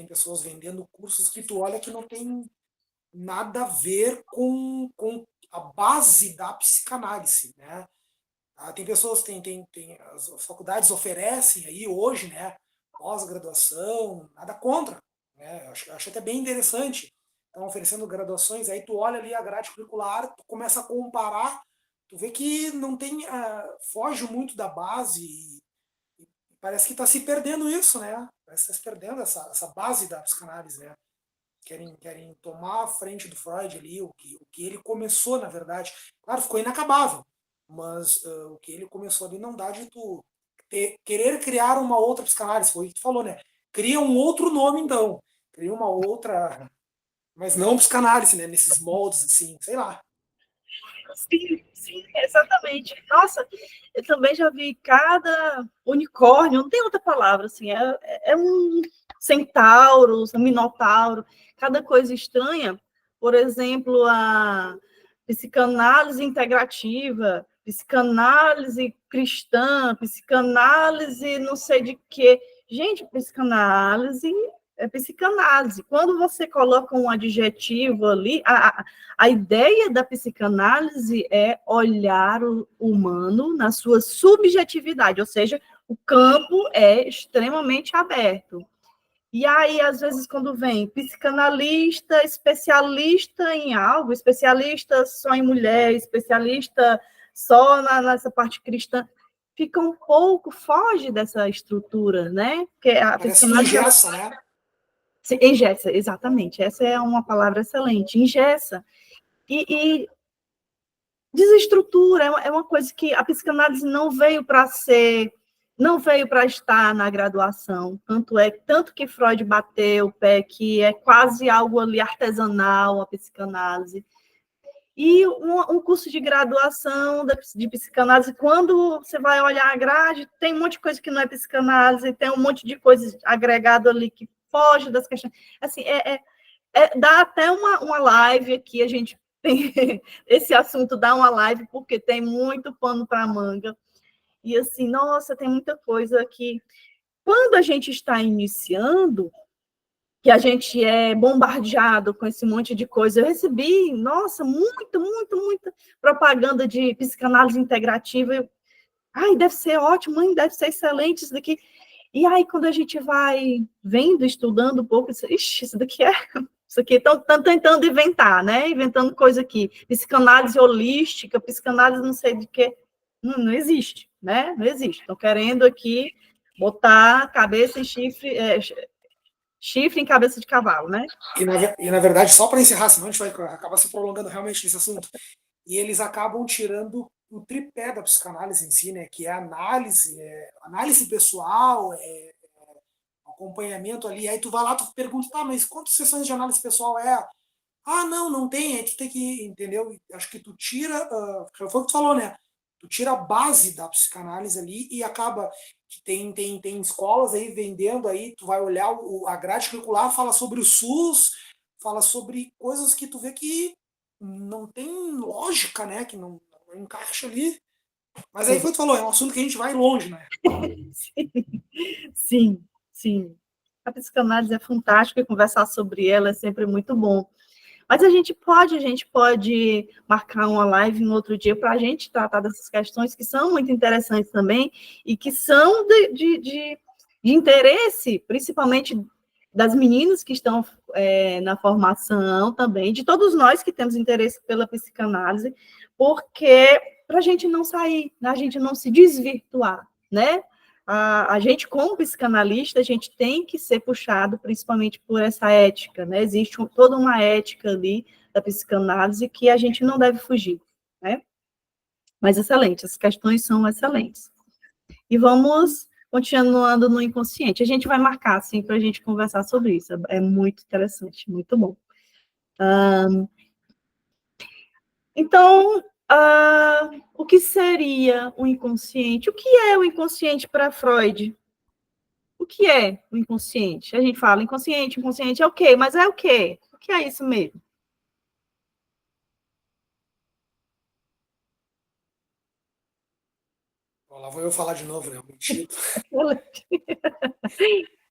tem pessoas vendendo cursos que tu olha que não tem nada a ver com a base da psicanálise, né? Tem pessoas, as faculdades oferecem aí hoje, né, pós-graduação, nada contra, né? Eu acho até bem interessante. Estão oferecendo graduações, aí tu olha ali a grade curricular, tu começa a comparar, tu vê que não tem, foge muito da base e parece que está se perdendo isso, né? Parece que está se perdendo essa base da psicanálise, né? Querem tomar a frente do Freud ali, o que ele começou, na verdade. Claro, ficou inacabável, mas o que ele começou ali não dá de tu querer criar uma outra psicanálise, foi o que tu falou, né? Cria um outro nome, então. Cria uma outra, mas não psicanálise, né? Nesses moldes, assim, sei lá. Sim, sim, exatamente. Nossa, eu também já vi cada unicórnio, não tem outra palavra, assim, é um centauro, um minotauro, cada coisa estranha. Por exemplo, a psicanálise integrativa, psicanálise cristã, psicanálise não sei de quê. Gente, psicanálise é psicanálise. Quando você coloca um adjetivo ali, a ideia da psicanálise é olhar o humano na sua subjetividade, ou seja, o campo é extremamente aberto. E aí, às vezes, quando vem psicanalista, especialista em algo, especialista só em mulher, especialista só nessa parte cristã, fica um pouco, foge dessa estrutura, né? Porque a Parece que psicanálise, ela engessa, né? se engessa, exatamente, essa é uma palavra excelente, engessa. E desestrutura, é uma coisa que a psicanálise não veio para ser, não veio para estar na graduação, tanto que Freud bateu o pé que é quase algo ali artesanal a psicanálise. E um curso de graduação de psicanálise, quando você vai olhar a grade, tem um monte de coisa que não é psicanálise, tem um monte de coisa agregado ali que foge das questões. Assim, dá até uma live aqui, a gente tem esse assunto, dá uma live, porque tem muito pano para manga. E assim, nossa, tem muita coisa que, quando a gente está iniciando, que a gente é bombardeado com esse monte de coisa. Eu recebi, nossa, muita propaganda de psicanálise integrativa. Ai, deve ser ótimo, deve ser excelente isso daqui. E aí, quando a gente vai vendo, estudando um pouco, ixi, isso aqui estão tentando inventar, né? Inventando coisa aqui. Psicanálise holística, psicanálise não sei de quê. Não existe, né? Não existe. Estão querendo aqui botar cabeça em chifre, chifre em cabeça de cavalo, né? E na verdade, só para encerrar, senão a gente vai acabar se prolongando realmente nesse assunto. E eles acabam tirando o tripé da psicanálise em si, né? Que é análise, análise pessoal, acompanhamento ali. Aí tu vai lá, tu pergunta, tá, mas quantas sessões de análise pessoal é? Ah, não, não tem, aí tu tem que, entendeu? Acho que tu tira, foi o que tu falou, né? Tu tira a base da psicanálise ali e acaba que tem escolas aí vendendo aí, tu vai olhar a grade curricular, fala sobre o SUS, fala sobre coisas que tu vê que não tem lógica, né? Que não encaixa ali. Mas aí foi o que tu falou, é um assunto que a gente vai longe, né? Sim, sim. A psicanálise é fantástica e conversar sobre ela é sempre muito bom. Mas a gente pode marcar uma live um outro dia para a gente tratar dessas questões que são muito interessantes também e que são de interesse, principalmente das meninas que estão na formação também, de todos nós que temos interesse pela psicanálise, porque para a gente não sair, a gente não se desvirtuar, né? A gente, como psicanalista, a gente tem que ser puxado principalmente por essa ética, né? Existe toda uma ética ali da psicanálise que a gente não deve fugir, né? Mas excelente, as questões são excelentes. E vamos continuando no inconsciente. A gente vai marcar, assim, para a gente conversar sobre isso. É muito interessante, muito bom. Então, o que seria o inconsciente? O que é o inconsciente para Freud? O que é o inconsciente? A gente fala inconsciente, inconsciente é o quê? Mas é o quê? O que é isso mesmo? Lá vou eu falar de novo, né? Mentira.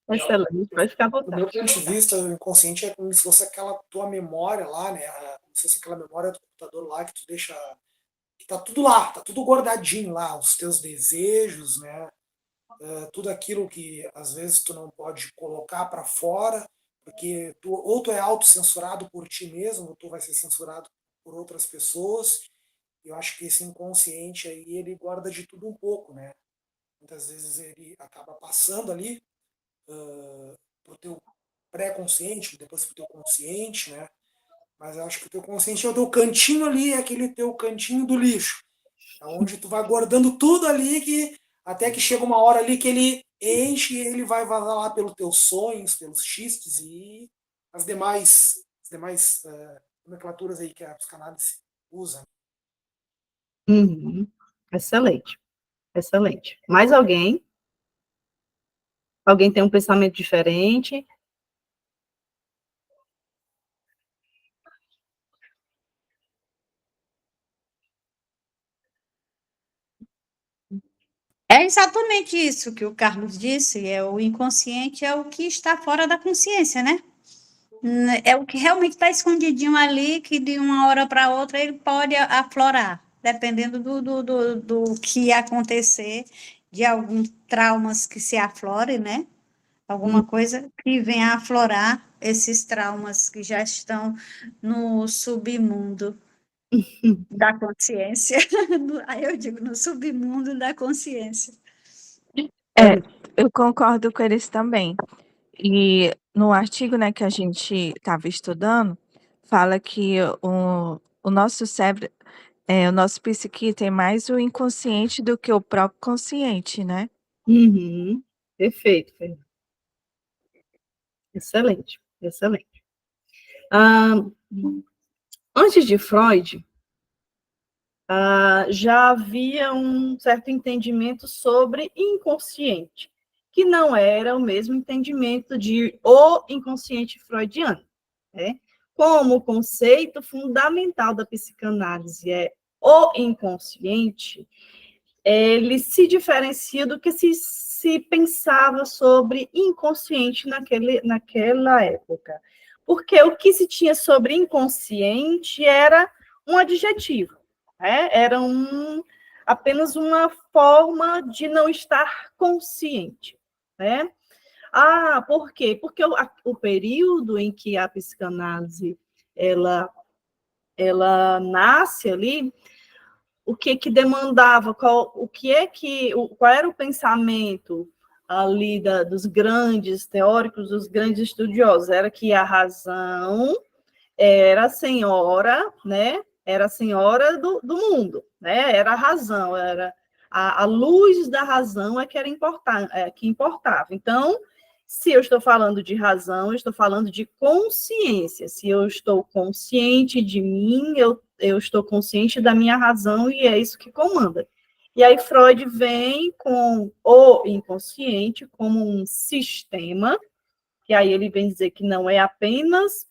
Excelente, pode ficar à Do meu vontade. ponto de vista, o inconsciente é como se fosse aquela tua memória lá, né? Como se fosse aquela memória do computador lá que tu deixa. Que tá tudo lá, tá tudo guardadinho lá, os teus desejos, né? Tudo aquilo que às vezes tu não pode colocar para fora, porque ou tu é autocensurado por ti mesmo, ou tu vai ser censurado por outras pessoas. Eu acho que esse inconsciente aí, ele guarda de tudo um pouco, né? Muitas vezes ele acaba passando ali pro teu pré-consciente, depois pro teu consciente, né? Mas eu acho que o teu consciente é o teu cantinho ali, é aquele teu cantinho do lixo. É onde tu vai guardando tudo ali, que até que chega uma hora ali que ele enche e ele vai vazar lá pelos teus sonhos, pelos xistes e as demais nomenclaturas aí que a psicanálise usa. Uhum. Excelente, excelente. Mais alguém? Alguém tem um pensamento diferente? É exatamente isso que o Carlos disse, o inconsciente é o que está fora da consciência, né? É o que realmente está escondidinho ali, que de uma hora para outra ele pode aflorar, dependendo do que acontecer, de alguns traumas que se aflorem, né? Alguma coisa que venha a aflorar esses traumas que já estão no submundo da consciência. Aí eu digo, no submundo da consciência. É, eu concordo com eles também. E no artigo, né, que a gente estava estudando, fala que o nosso cérebro, o nosso psique tem mais o inconsciente do que o próprio consciente, né? Uhum. Perfeito, Fernanda. Excelente, excelente. Ah, antes de Freud, já havia um certo entendimento sobre inconsciente, que não era o mesmo entendimento de o inconsciente freudiano, né? Como o conceito fundamental da psicanálise é o inconsciente, ele se diferencia do que se pensava sobre inconsciente naquela época. Porque o que se tinha sobre inconsciente era um adjetivo, né? Era apenas uma forma de não estar consciente, né? Por quê? Porque o período em que a psicanálise ela nasce ali, o que demandava, qual era o pensamento ali dos grandes teóricos, dos grandes estudiosos, era que a razão era a senhora, né? Era a senhora do mundo, né? Era a razão, era a luz da razão que era que importava. Então, se eu estou falando de razão, eu estou falando de consciência. Se eu estou consciente de mim, eu estou consciente da minha razão e é isso que comanda. E aí Freud vem com o inconsciente como um sistema, que aí ele vem dizer que não é apenas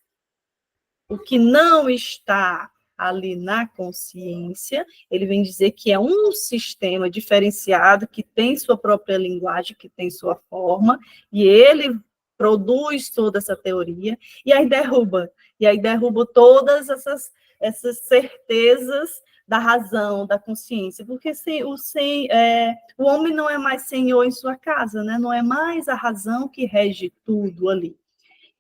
o que não está ali na consciência, ele vem dizer que é um sistema diferenciado, que tem sua própria linguagem, que tem sua forma, e ele produz toda essa teoria, e aí derruba todas essas certezas da razão, da consciência, porque o homem não é mais senhor em sua casa, né? Não é mais a razão que rege tudo ali.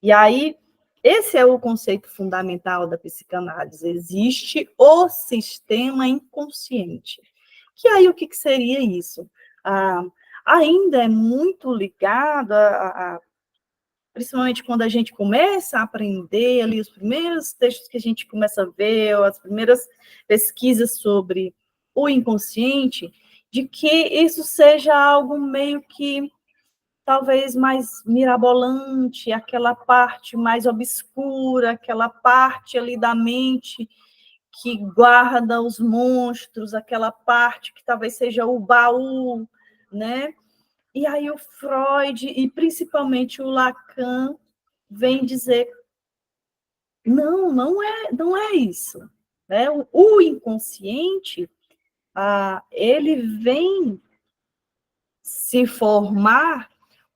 E aí, esse é o conceito fundamental da psicanálise. Existe o sistema inconsciente. Que aí, o que seria isso? Ainda é muito ligado principalmente quando a gente começa a aprender ali, os primeiros textos que a gente começa a ver, as primeiras pesquisas sobre o inconsciente, de que isso seja algo meio que talvez mais mirabolante, aquela parte mais obscura, aquela parte ali da mente que guarda os monstros, aquela parte que talvez seja o baú, né? E aí o Freud e principalmente o Lacan vem dizer não é isso, né? O inconsciente, ele vem se formar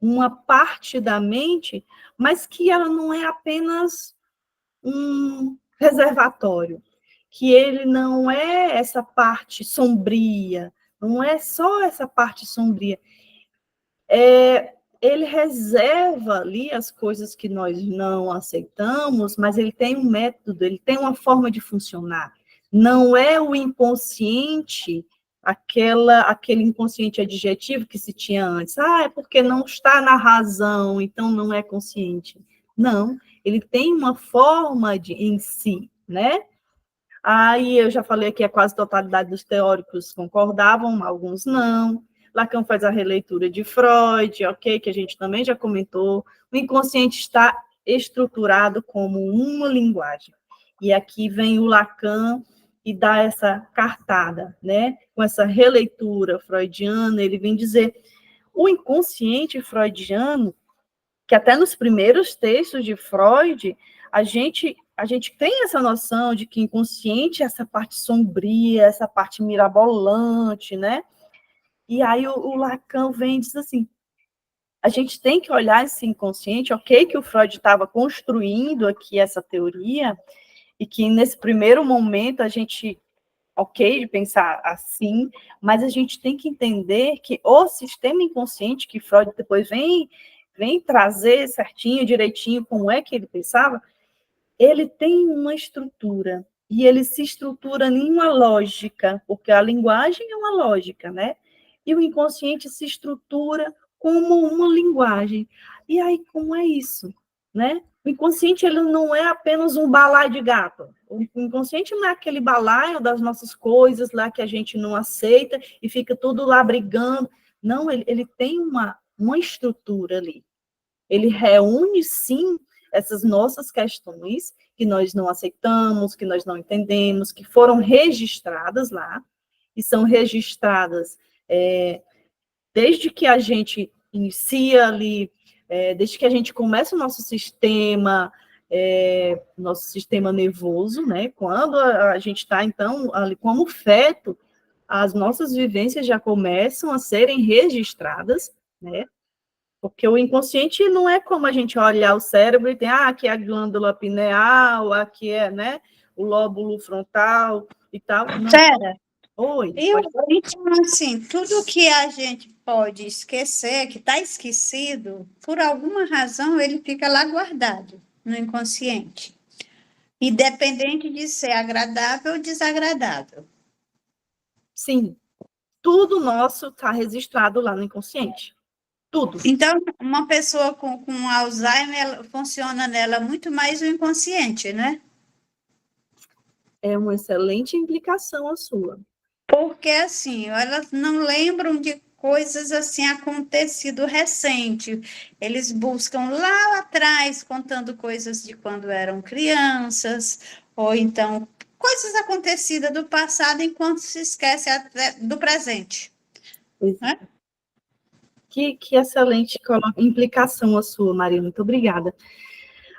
uma parte da mente, mas que ela não é apenas um reservatório, que ele não é essa parte sombria, não é só essa parte sombria. Ele reserva ali as coisas que nós não aceitamos, mas ele tem um método, ele tem uma forma de funcionar. Não é o inconsciente, aquele inconsciente adjetivo que se tinha antes. É porque não está na razão, então não é consciente. Não, ele tem uma forma em si, né? Aí eu já falei que a quase totalidade dos teóricos concordavam, alguns não. Lacan faz a releitura de Freud, ok, que a gente também já comentou. O inconsciente está estruturado como uma linguagem. E aqui vem o Lacan e dá essa cartada, né? Com essa releitura freudiana, ele vem dizer o inconsciente freudiano, que até nos primeiros textos de Freud, a gente tem essa noção de que inconsciente é essa parte sombria, essa parte mirabolante, né? E aí o Lacan vem e diz assim, a gente tem que olhar esse inconsciente, ok, que o Freud estava construindo aqui essa teoria, e que nesse primeiro momento a gente, ok, de pensar assim, mas a gente tem que entender que o sistema inconsciente, que Freud depois vem trazer certinho, direitinho, como é que ele pensava, ele tem uma estrutura, e ele se estrutura em uma lógica, porque a linguagem é uma lógica, né? E o inconsciente se estrutura como uma linguagem. E aí, como é isso, né? O inconsciente, ele não é apenas um balaio de gato. O inconsciente não é aquele balaio das nossas coisas lá que a gente não aceita e fica tudo lá brigando. Não, ele tem uma estrutura ali. Ele reúne, sim, essas nossas questões que nós não aceitamos, que nós não entendemos, que foram registradas lá, e são registradas desde que a gente inicia ali, desde que a gente começa o nosso sistema nervoso, né? Quando a gente está, então, ali como feto, as nossas vivências já começam a serem registradas, né? Porque o inconsciente não é como a gente olhar o cérebro e tem, aqui é a glândula pineal, aqui é, né, o lóbulo frontal e tal. Não. Sério? Oi, Então, assim, tudo que a gente pode esquecer, que está esquecido, por alguma razão ele fica lá guardado no inconsciente, independente de ser agradável ou desagradável. sim, tudo nosso está registrado lá no inconsciente. Tudo. Então, uma pessoa com Alzheimer, funciona nela muito mais o inconsciente, né? É uma excelente implicação a sua. Porque, assim, elas não lembram de coisas assim acontecido recente. Eles buscam lá atrás, contando coisas de quando eram crianças, ou então coisas acontecidas do passado, enquanto se esquece até do presente. Né? Que excelente implicação a sua, Maria. Muito obrigada.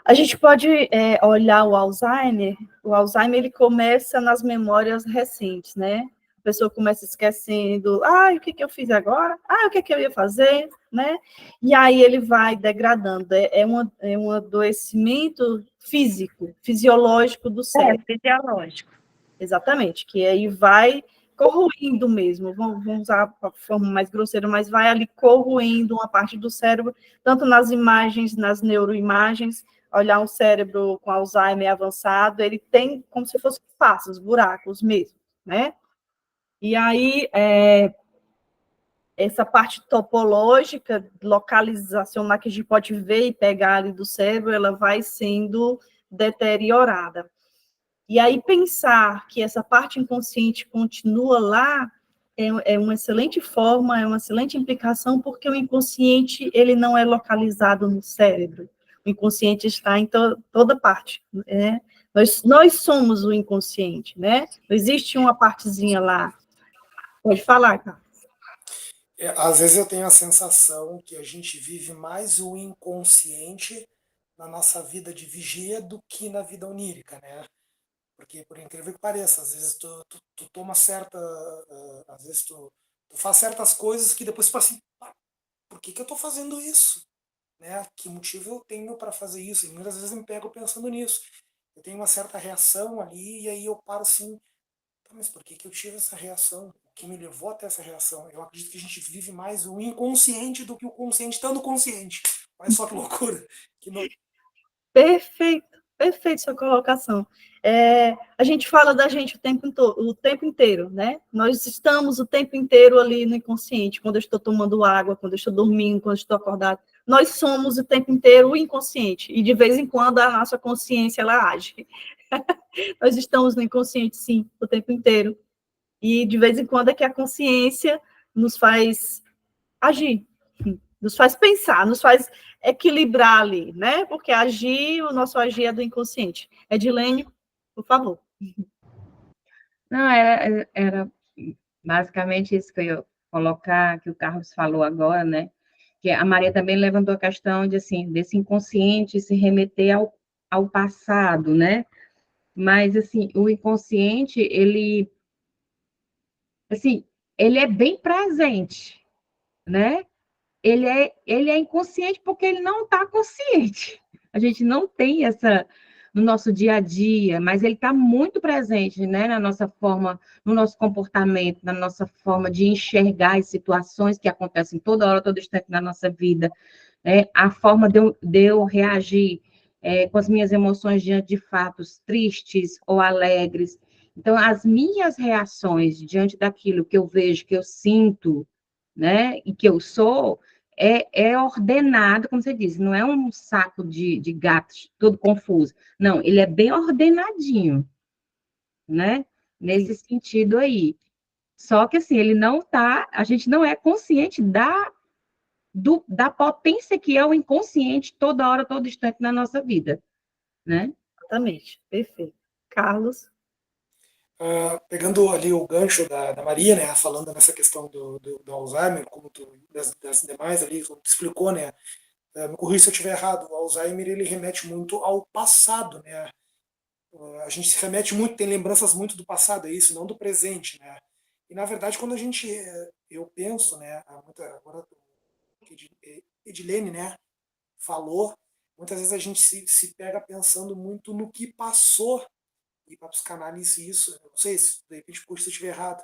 A gente pode olhar o Alzheimer. O Alzheimer, ele começa nas memórias recentes, né? A pessoa começa esquecendo, o que eu fiz agora? O que eu ia fazer? Né? E aí ele vai degradando. É um adoecimento fisiológico do cérebro. Fisiológico. Exatamente, que aí vai corroendo mesmo, vamos usar a forma mais grosseira, mas vai ali corroendo uma parte do cérebro, tanto nas imagens, nas neuroimagens, olhar um cérebro com Alzheimer avançado, ele tem como se fossem espaços, buracos mesmo, né? E aí, essa parte topológica, localizacional, que a gente pode ver e pegar ali do cérebro, ela vai sendo deteriorada. E aí pensar que essa parte inconsciente continua lá é uma excelente forma, é uma excelente implicação, porque o inconsciente ele não é localizado no cérebro. O inconsciente está em toda parte. Né? Nós somos o inconsciente, né? Não existe uma partezinha lá. Pode falar, cara. Às vezes eu tenho a sensação que a gente vive mais o inconsciente na nossa vida de vigia do que na vida onírica, né? Porque, por incrível que pareça, às vezes tu toma certa. Às vezes tu faz certas coisas que depois tu fala assim, por que eu estou fazendo isso? Né? Que motivo eu tenho para fazer isso? E muitas vezes eu me pego pensando nisso. Eu tenho uma certa reação ali, e aí eu paro assim, tá, mas por que eu tive essa reação? O que me levou até essa reação? Eu acredito que a gente vive mais o inconsciente do que o consciente, estando consciente. Olha só que loucura. Que no... Perfeito, perfeito sua colocação. A gente fala da gente o tempo inteiro, né? Nós estamos o tempo inteiro ali no inconsciente, quando eu estou tomando água, quando eu estou dormindo, quando eu estou acordado. Nós somos o tempo inteiro o inconsciente, e de vez em quando a nossa consciência, ela age. Nós estamos no inconsciente, sim, o tempo inteiro. E de vez em quando é que a consciência nos faz agir, nos faz pensar, nos faz equilibrar ali, né? Porque o nosso agir é do inconsciente. Edilene, por favor. Não, era basicamente isso que eu ia colocar, que o Carlos falou agora, né? Que a Maria também levantou a questão de, assim, desse inconsciente se remeter ao passado, né? Mas, assim, o inconsciente, assim, ele é bem presente, né? Ele é inconsciente porque ele não está consciente. A gente não tem essa no nosso dia a dia, mas ele está muito presente, né, na nossa forma, no nosso comportamento, na nossa forma de enxergar as situações que acontecem toda hora, todo instante na nossa vida, né? A forma de eu reagir com as minhas emoções diante de fatos tristes ou alegres. Então, as minhas reações diante daquilo que eu vejo, que eu sinto, né, e que eu sou, é ordenado, como você disse, não é um saco de gatos todo confuso. Não, ele é bem ordenadinho, né? Nesse sentido aí. Só que assim, ele não tá, a gente não é consciente da potência que é o inconsciente toda hora, todo instante na nossa vida, né? Exatamente, perfeito. Carlos? Pegando ali o gancho da Maria, né, falando nessa questão do Alzheimer, como das demais ali, como tu explicou, né, me corrija se eu estiver errado, o Alzheimer ele remete muito ao passado, né, a gente se remete muito, tem lembranças muito do passado, é isso, não do presente, né, e na verdade quando a gente, eu penso, né, agora Edilene, né, falou, muitas vezes a gente se pega pensando muito no que passou, e para a psicanálise isso, eu não sei se de repente por isso eu estiver errado,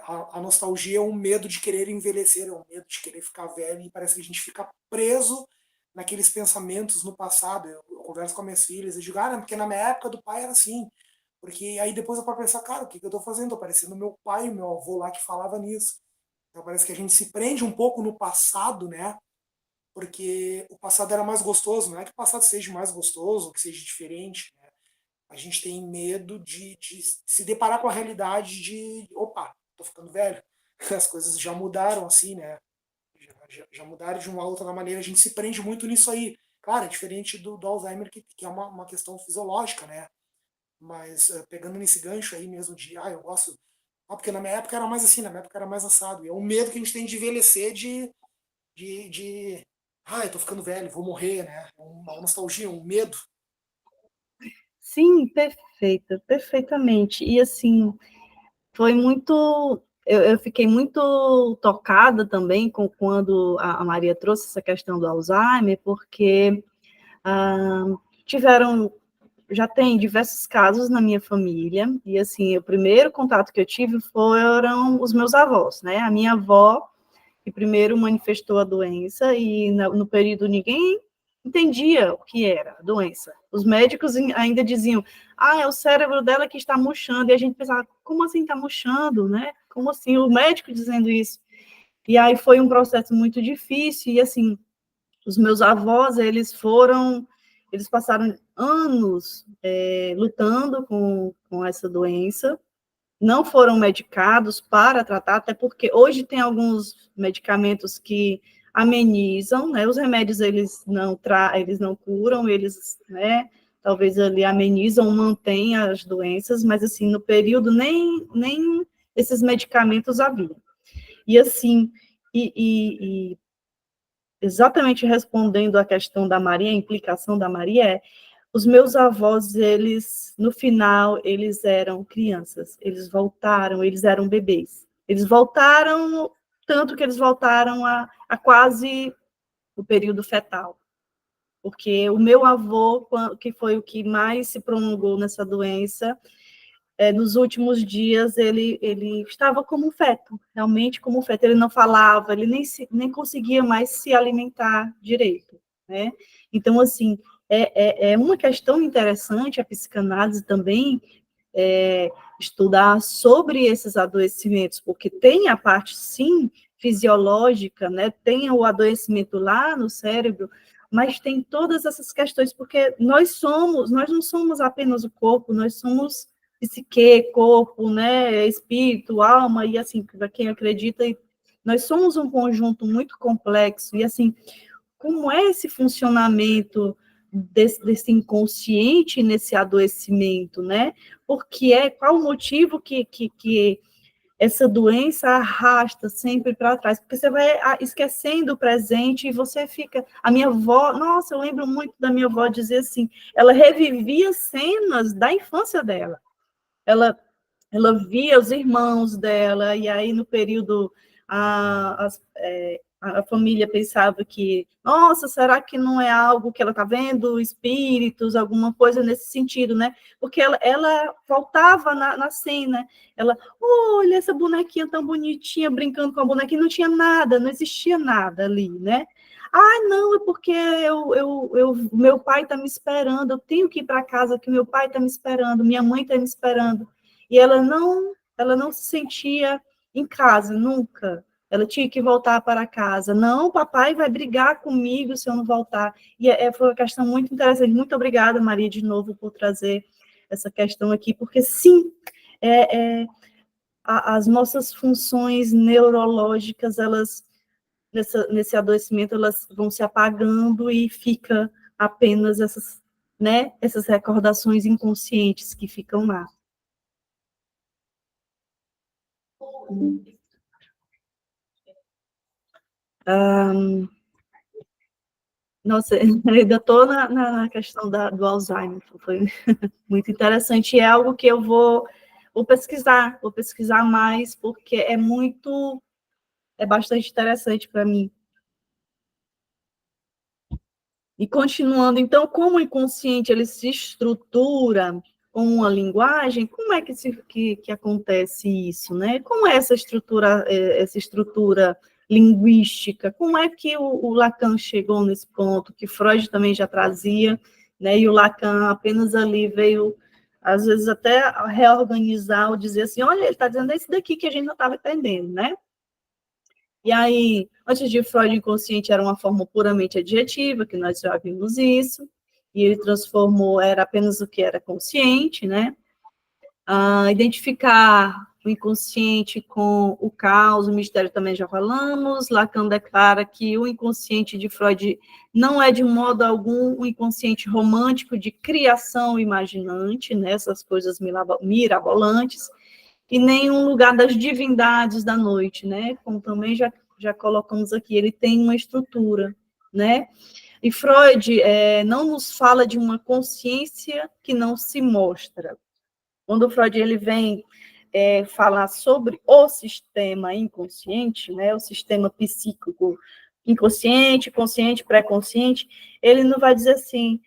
a nostalgia é um medo de querer envelhecer, é um medo de querer ficar velho, e parece que a gente fica preso naqueles pensamentos no passado. Eu converso com as minhas filhas, eu digo, porque na minha época do pai era assim. Porque aí depois eu paro pensar, cara, o que eu estou fazendo? Estou parecendo meu pai, meu avô lá que falava nisso. Então parece que a gente se prende um pouco no passado, né? Porque o passado era mais gostoso. Não é que o passado seja mais gostoso, que seja diferente, né? A gente tem medo de se deparar com a realidade de, opa, tô ficando velho. As coisas já mudaram assim, né? Já mudaram de uma outra maneira. A gente se prende muito nisso aí. Claro, é diferente do Alzheimer, que é uma questão fisiológica, né? Mas pegando nesse gancho aí mesmo de, eu gosto. Porque na minha época era mais assim, na minha época era mais assado. E é um medo que a gente tem de envelhecer, de eu tô ficando velho, vou morrer, né? Uma nostalgia, um medo. Sim, perfeita, perfeitamente. E assim, foi muito. Eu fiquei muito tocada também com quando a Maria trouxe essa questão do Alzheimer, porque tiveram, já tem diversos casos na minha família, e assim, o primeiro contato que eu tive foram os meus avós, né? A minha avó, que primeiro manifestou a doença, e no período ninguém entendia o que era a doença. Os médicos ainda diziam, é o cérebro dela que está murchando, e a gente pensava, como assim está murchando, né? Como assim? O médico dizendo isso. E aí foi um processo muito difícil, e assim, os meus avós, eles passaram anos lutando com essa doença, não foram medicados para tratar, até porque hoje tem alguns medicamentos que amenizam, né? Os remédios eles não curam, eles, né, talvez ali amenizam, mantêm as doenças, mas assim, no período nem esses medicamentos haviam. E assim, exatamente respondendo à questão da Maria, a implicação da Maria os meus avós, eles, no final, eles eram crianças, eles voltaram, eles eram bebês. Eles voltaram, tanto que eles voltaram a quase o período fetal. Porque o meu avô, que foi o que mais se prolongou nessa doença, nos últimos dias ele estava como um feto, realmente como um feto. Ele não falava, ele nem conseguia mais se alimentar direito, né? Então, assim, é uma questão interessante a psicanálise também, estudar sobre esses adoecimentos, porque tem a parte, sim, fisiológica, né? Tem o adoecimento lá no cérebro, mas tem todas essas questões, porque nós não somos apenas o corpo, nós somos psique, corpo, né, espírito, alma, e assim, para quem acredita, nós somos um conjunto muito complexo, e assim, como é esse funcionamento desse inconsciente nesse adoecimento, né? Porque qual o motivo que essa doença arrasta sempre para trás? Porque você vai esquecendo o presente e você fica... A minha avó, nossa, eu lembro muito da minha avó dizer assim, ela revivia cenas da infância dela. Ela via os irmãos dela, e aí no período a família pensava que, nossa, será que não é algo que ela está vendo, espíritos, alguma coisa nesse sentido, né? Porque ela voltava na cena, ela, olha essa bonequinha tão bonitinha, brincando com a bonequinha, não tinha nada, não existia nada ali, né? Ah, não, é porque meu pai está me esperando, eu tenho que ir para casa, que meu pai está me esperando, minha mãe está me esperando. E ela não se sentia em casa, nunca. Ela tinha que voltar para casa. Não, papai vai brigar comigo se eu não voltar. E foi uma questão muito interessante. Muito obrigada, Maria, de novo, por trazer essa questão aqui, porque, sim, as nossas funções neurológicas, elas, nesse adoecimento, elas vão se apagando e fica apenas essas, né, essas recordações inconscientes que ficam lá. Nossa, eu ainda estou na questão do Alzheimer, foi muito interessante, e é algo que eu vou pesquisar mais, porque é bastante interessante para mim. E continuando, então, como o inconsciente ele se estrutura com uma linguagem, como é que acontece isso, né? Como é essa estrutura linguística? Como é que o Lacan chegou nesse ponto, que Freud também já trazia, né? E o Lacan apenas ali veio, às vezes, até reorganizar ou dizer assim, olha, ele está dizendo esse daqui que a gente não estava entendendo, né? E aí, antes de Freud, o inconsciente era uma forma puramente adjetiva, que nós já vimos isso, e ele transformou, era apenas o que era consciente, né? Identificar o inconsciente com o caos, o mistério também já falamos. Lacan declara que o inconsciente de Freud não é de modo algum um inconsciente romântico de criação imaginante, né? Essas coisas mirabolantes, e nem um lugar das divindades da noite, né? Como também já colocamos aqui, ele tem uma estrutura, né? E Freud não nos fala de uma consciência que não se mostra. Quando Freud ele vem falar sobre o sistema inconsciente, né? O sistema psíquico inconsciente, consciente, pré-consciente, ele não vai dizer assim,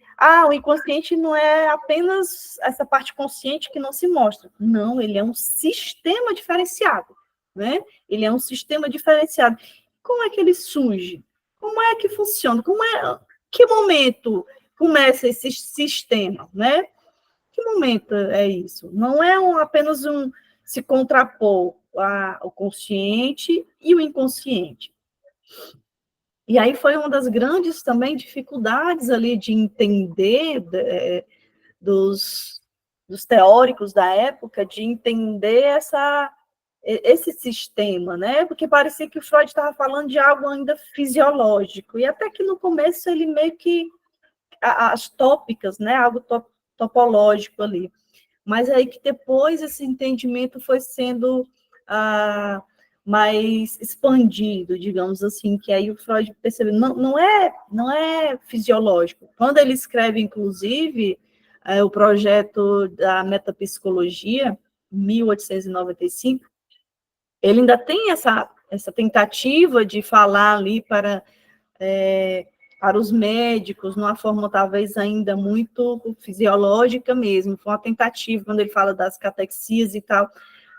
o inconsciente não é apenas essa parte consciente que não se mostra. Não, ele é um sistema diferenciado, né? Ele é um sistema diferenciado. Como é que ele surge? Como é que funciona? Que momento começa esse sistema, né? Que momento é isso? Não é apenas se contrapor o consciente e o inconsciente. E aí foi uma das grandes também dificuldades ali de entender dos teóricos da época, de entender esse sistema, né? Porque parecia que o Freud estava falando de algo ainda fisiológico, e até que no começo ele meio que, as tópicas, né? Algo topológico ali. Mas aí que depois esse entendimento foi sendo mais expandido, digamos assim, que aí o Freud percebeu, não é fisiológico. Quando ele escreve, inclusive, o projeto da metapsicologia, 1895, ele ainda tem essa tentativa de falar ali para os médicos, numa forma talvez ainda muito fisiológica mesmo, foi uma tentativa, quando ele fala das catexias e tal,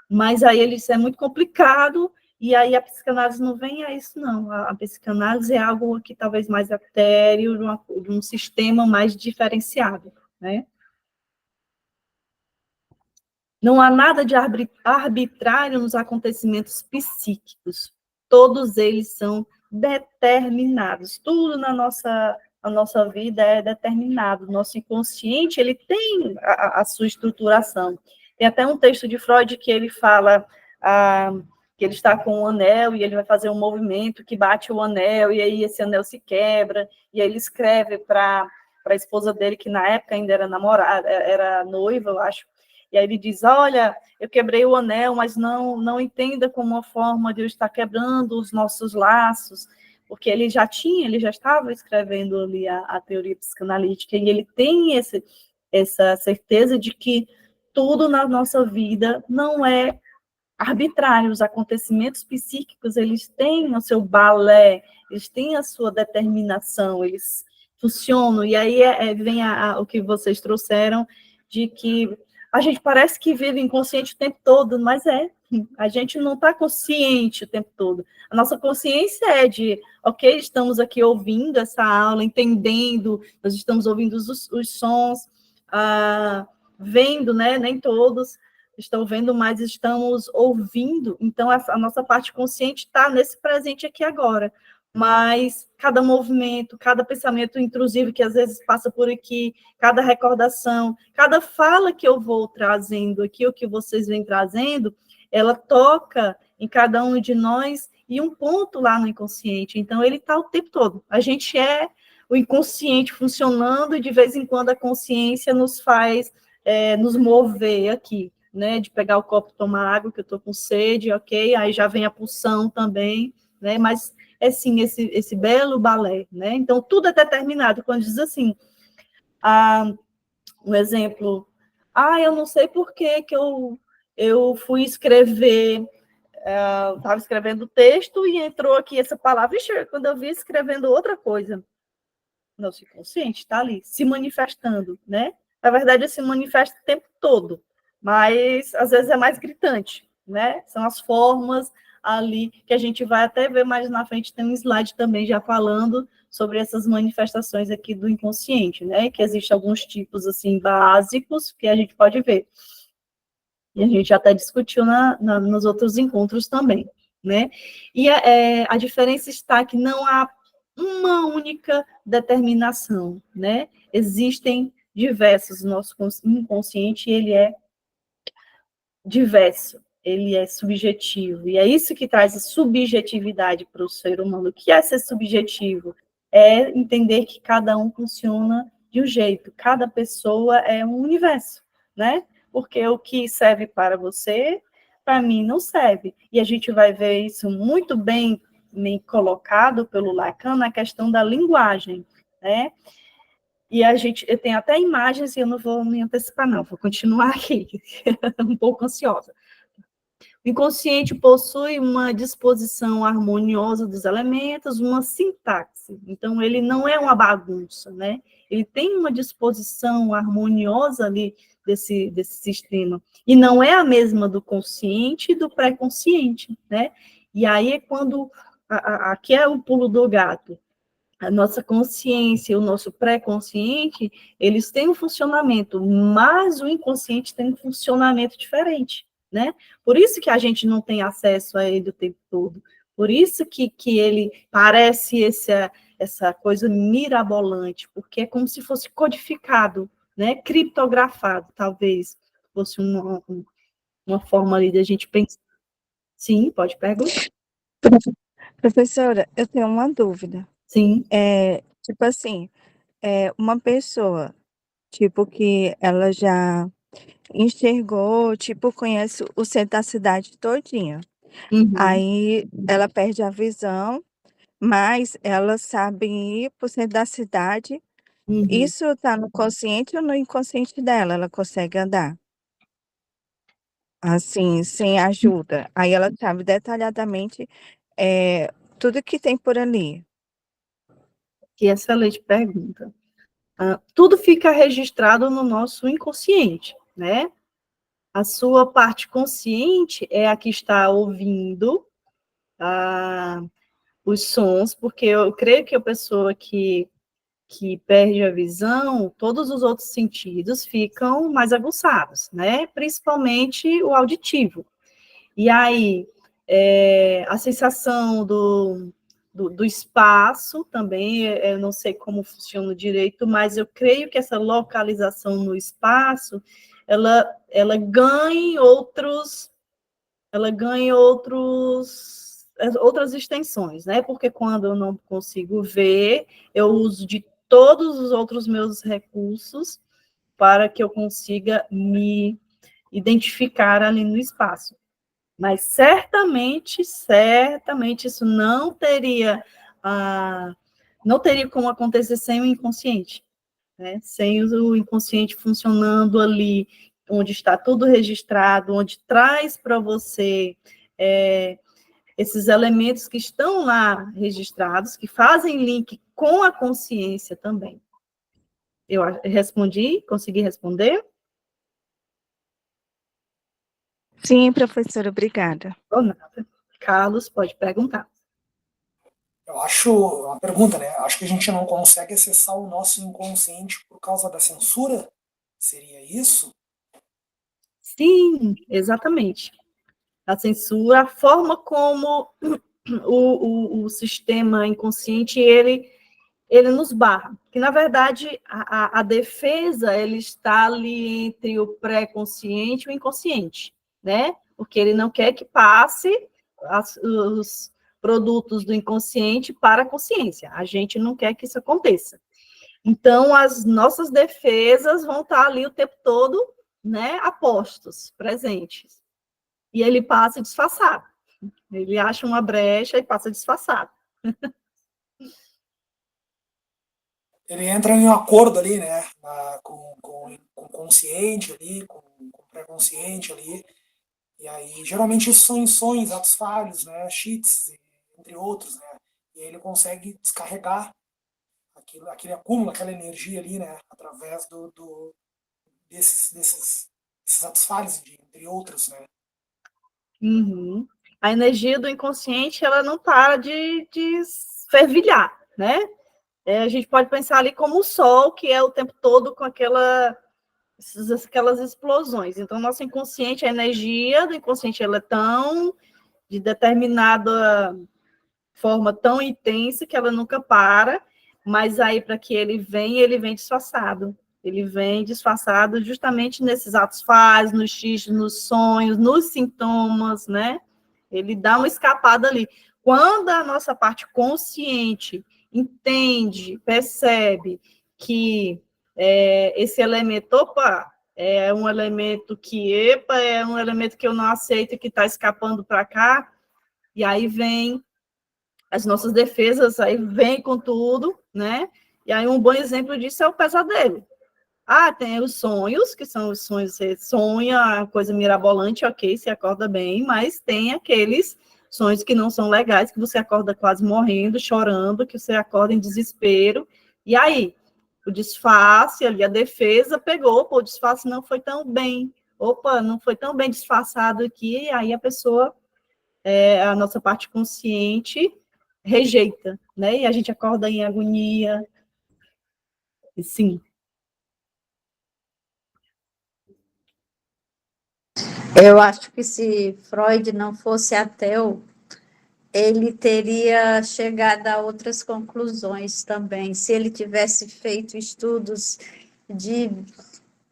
mas aí ele disse, é muito complicado, e aí a psicanálise não vem a isso, não. A psicanálise é algo que talvez mais etéreo, de um sistema mais diferenciado, né? Não há nada de arbitrário nos acontecimentos psíquicos. Todos eles são determinados. Tudo na nossa vida é determinado. Nosso inconsciente, ele tem a sua estruturação. Tem até um texto de Freud que ele fala que ele está com um anel e ele vai fazer um movimento que bate o anel e aí esse anel se quebra e aí ele escreve para a esposa dele, que na época ainda era namorada, era noiva, eu acho. E aí ele diz, olha, eu quebrei o anel, mas não entenda como uma forma de eu estar quebrando os nossos laços, porque ele já estava escrevendo ali a teoria psicanalítica, e ele tem essa certeza de que tudo na nossa vida não é arbitrário. Os acontecimentos psíquicos, eles têm o seu balé, eles têm a sua determinação, eles funcionam, e aí vem o que vocês trouxeram, de que a gente parece que vive inconsciente o tempo todo, mas a gente não está consciente o tempo todo. A nossa consciência é de, ok, estamos aqui ouvindo essa aula, entendendo, nós estamos ouvindo os sons, vendo, né? Nem todos estão vendo, mas estamos ouvindo. Então, a nossa parte consciente está nesse presente aqui agora. Mas cada movimento, cada pensamento intrusivo que às vezes passa por aqui, cada recordação, cada fala que eu vou trazendo aqui, o que vocês vêm trazendo, ela toca em cada um de nós e um ponto lá no inconsciente. Então, ele está o tempo todo. A gente é o inconsciente funcionando e, de vez em quando, a consciência nos faz nos mover aqui, né? De pegar o copo e tomar água, que eu estou com sede, ok? Aí já vem a pulsão também, né? Mas é sim esse belo balé, né? Então, tudo é determinado. Quando diz assim, um exemplo, eu não sei por que eu fui escrever, estava escrevendo o texto e entrou aqui essa palavra, quando eu vi escrevendo outra coisa, nosso inconsciente está ali, se manifestando, né? Na verdade, ele se manifesta o tempo todo, mas às vezes é mais gritante, né? São as formas ali que a gente vai até ver mais na frente, tem um slide também já falando sobre essas manifestações aqui do inconsciente, né? Que existem alguns tipos, assim, básicos que a gente pode ver. E a gente até discutiu nos outros encontros também, né? E a diferença está que não há uma única determinação, né? Existem diversos, nosso inconsciente, ele é diverso, ele é subjetivo, e é isso que traz a subjetividade para o ser humano. O que é ser subjetivo? É entender que cada um funciona de um jeito, cada pessoa é um universo, né? Porque o que serve para você, para mim não serve. E a gente vai ver isso muito bem colocado pelo Lacan na questão da linguagem, né? E eu tenho até imagens, e eu não vou me antecipar, não, vou continuar aqui, um pouco ansiosa. O inconsciente possui uma disposição harmoniosa dos elementos, uma sintaxe. Então, ele não é uma bagunça, né? Ele tem uma disposição harmoniosa ali desse sistema. E não é a mesma do consciente e do pré-consciente, né? E aí é quando... Aqui é o pulo do gato. A nossa consciência, o nosso pré-consciente, eles têm um funcionamento, mas o inconsciente tem um funcionamento diferente, né? Por isso que a gente não tem acesso a ele o tempo todo. Por isso que ele parece essa coisa mirabolante, porque é como se fosse codificado, né? Criptografado, talvez, fosse uma forma ali da gente pensar. Sim, pode perguntar. Professora, eu tenho uma dúvida. Sim. Tipo assim, uma pessoa, tipo, que ela já enxergou, tipo, conhece o centro da cidade todinha. Uhum. Aí ela perde a visão, mas ela sabe ir pro centro da cidade. Uhum. Isso tá no consciente ou no inconsciente dela? Ela consegue andar? Assim, sem ajuda. Aí ela sabe detalhadamente tudo que tem por ali? Que excelente pergunta. Tudo fica registrado no nosso inconsciente, né? A sua parte consciente é a que está ouvindo os sons, porque eu creio que a pessoa que perde a visão, todos os outros sentidos ficam mais aguçados, né? Principalmente o auditivo. E aí, a sensação do espaço também, eu não sei como funciona direito, mas eu creio que essa localização no espaço, ela ganha outras extensões, né? Porque quando eu não consigo ver, eu uso de todos os outros meus recursos para que eu consiga me identificar ali no espaço. Mas certamente isso não teria como acontecer sem o inconsciente, né? Sem o inconsciente funcionando ali, onde está tudo registrado, onde traz para você esses elementos que estão lá registrados, que fazem link com a consciência também. Eu respondi? Consegui responder? Sim, professora, obrigada. Ou nada. Carlos, pode perguntar. Eu acho, uma pergunta, né? Acho que a gente não consegue acessar o nosso inconsciente por causa da censura? Seria isso? Sim, exatamente. A censura, a forma como o sistema inconsciente, ele nos barra. Que, na verdade, a defesa, ele está ali entre o pré-consciente e o inconsciente, né? Porque ele não quer que passe os produtos do inconsciente para a consciência. A gente não quer que isso aconteça. Então, as nossas defesas vão estar ali o tempo todo, né, a postos, presentes. E ele passa disfarçado. Ele acha uma brecha e passa disfarçado. Ele entra em um acordo ali, né? Com o consciente ali, com o pré-consciente ali. E aí, geralmente, isso são em sonhos, atos falhos, né? Cheats, entre outros, né? E aí ele consegue descarregar aquele acúmulo, aquela energia ali, né? Através desses atos falhos, entre outros, né? Uhum. A energia do inconsciente, ela não para de fervilhar, né? A gente pode pensar ali como o sol, que é o tempo todo com aquelas explosões. Então, nosso inconsciente, a energia do inconsciente, ela é tão, de determinada forma, tão intensa que ela nunca para, mas aí, para que ele vem disfarçado. Ele vem disfarçado justamente nesses atos falhos, nos xixi, nos sonhos, nos sintomas, né? Ele dá uma escapada ali. Quando a nossa parte consciente entende, percebe que esse elemento, é um elemento é um elemento que eu não aceito, que está escapando para cá, e aí vem as nossas defesas, aí vem com tudo, né? E aí um bom exemplo disso é o pesadelo. Tem os sonhos, que são os sonhos, você sonha, coisa mirabolante, ok, você acorda bem, mas tem aqueles sonhos que não são legais, que você acorda quase morrendo, chorando, que você acorda em desespero, e aí, o disfarce ali, a defesa pegou, o disfarce não foi tão bem, não foi tão bem disfarçado aqui, e aí a pessoa, a nossa parte consciente, rejeita, né, e a gente acorda em agonia, e sim. Eu acho que se Freud não fosse ateu, ele teria chegado a outras conclusões também. Se ele tivesse feito estudos de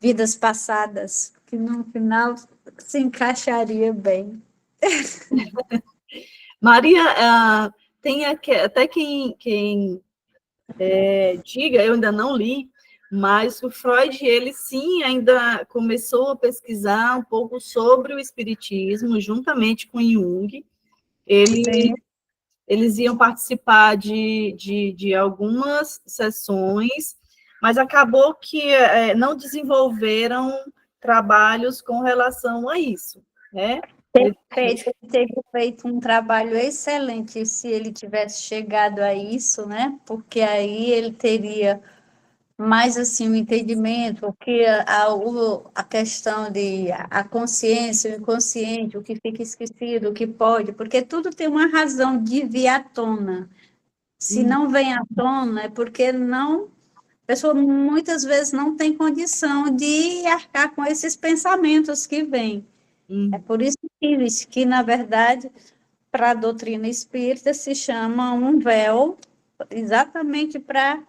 vidas passadas, que no final se encaixaria bem. Maria, tem até quem diga, eu ainda não li, mas o Freud, ele sim ainda começou a pesquisar um pouco sobre o espiritismo, juntamente com Jung. Eles iam participar de algumas sessões, mas acabou que não desenvolveram trabalhos com relação a isso, né? Perfeito, ele teria feito um trabalho excelente se ele tivesse chegado a isso, né? Porque aí ele teria mais assim o entendimento, o que a questão de a consciência, o inconsciente, o que fica esquecido, o que pode, porque tudo tem uma razão de vir à tona. Se não vem à tona, é porque não, a pessoa muitas vezes não tem condição de arcar com esses pensamentos que vêm. É por isso que na verdade, para a doutrina espírita se chama um véu, exatamente para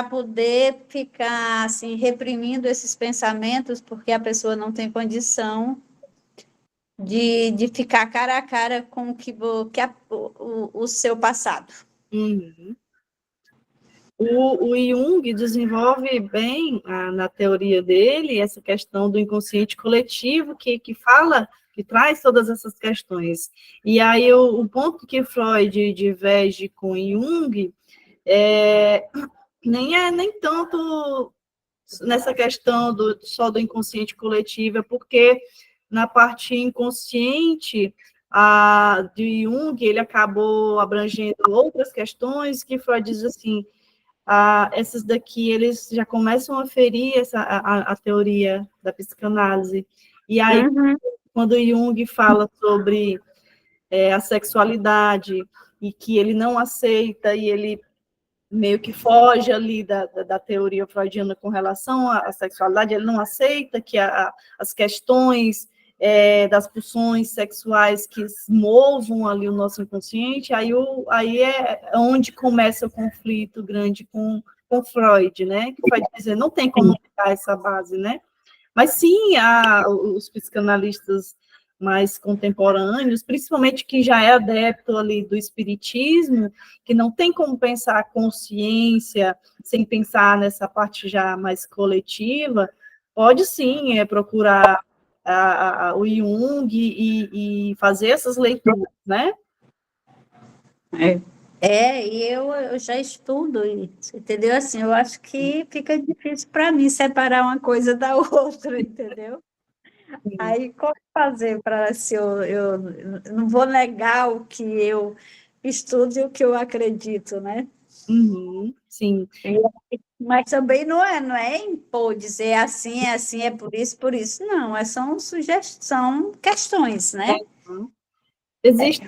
poder ficar assim reprimindo esses pensamentos, porque a pessoa não tem condição de ficar cara a cara com o seu passado. Uhum. O Jung desenvolve bem na teoria dele essa questão do inconsciente coletivo que fala, que traz todas essas questões. E aí o ponto que Freud diverge com Jung nem tanto nessa questão só do inconsciente coletivo, é porque na parte inconsciente de Jung, ele acabou abrangendo outras questões que Freud diz assim, essas daqui, eles já começam a ferir a teoria da psicanálise. E aí, quando Jung fala sobre a sexualidade, e que ele não aceita, e ele meio que foge ali da teoria freudiana com relação à sexualidade, ele não aceita que as questões das pulsões sexuais que movam ali o nosso inconsciente, aí é onde começa o conflito grande com Freud, né? Que vai dizer, não tem como dar essa base, né? Mas sim, os psicanalistas mais contemporâneos, principalmente quem já é adepto ali do espiritismo, que não tem como pensar a consciência sem pensar nessa parte já mais coletiva, pode sim procurar o Jung e fazer essas leituras, né? E eu já estudo isso, entendeu? Assim, eu acho que fica difícil para mim separar uma coisa da outra, entendeu? Aí, como fazer para se eu não vou negar o que eu estudo e o que eu acredito, né? Sim. Mas também não é impor, dizer é assim, é por isso. Não, são questões, né? Existe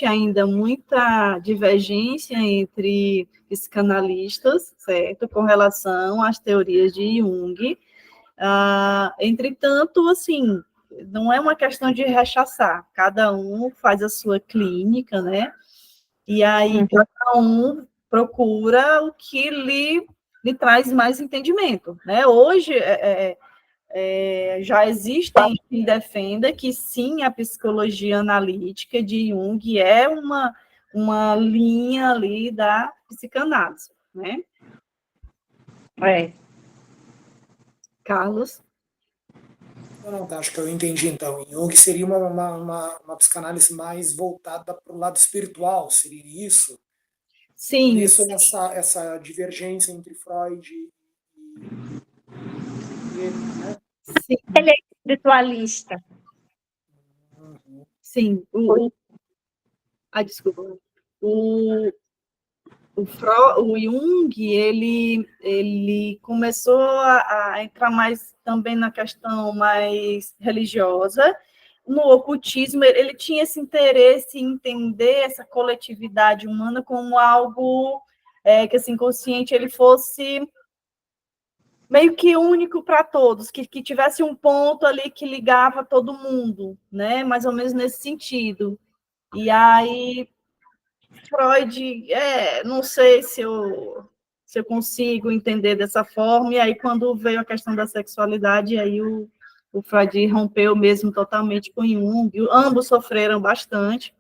ainda muita divergência entre psicanalistas, certo, com relação às teorias de Jung. Entretanto, assim, não é uma questão de rechaçar, cada um faz a sua clínica, né? E aí cada um procura o que lhe traz mais entendimento, né? Hoje já existem quem defenda que sim, a psicologia analítica de Jung é uma linha ali da psicanálise, né? Carlos? Não, tá, acho que eu entendi então. Jung seria uma psicanálise mais voltada para o lado espiritual, seria isso? Por Sim. isso essa divergência entre Freud e ele, né? Sim. Ele é espiritualista. Sim. Desculpa. O Jung, ele começou a entrar mais também na questão mais religiosa. No ocultismo, ele tinha esse interesse em entender essa coletividade humana como algo que, assim, consciente, ele fosse meio que único para todos, que tivesse um ponto ali que ligava todo mundo, né? Mais ou menos nesse sentido. E aí Freud, não sei se eu consigo entender dessa forma, e aí quando veio a questão da sexualidade, aí o Freud rompeu mesmo totalmente com Jung, ambos sofreram bastante,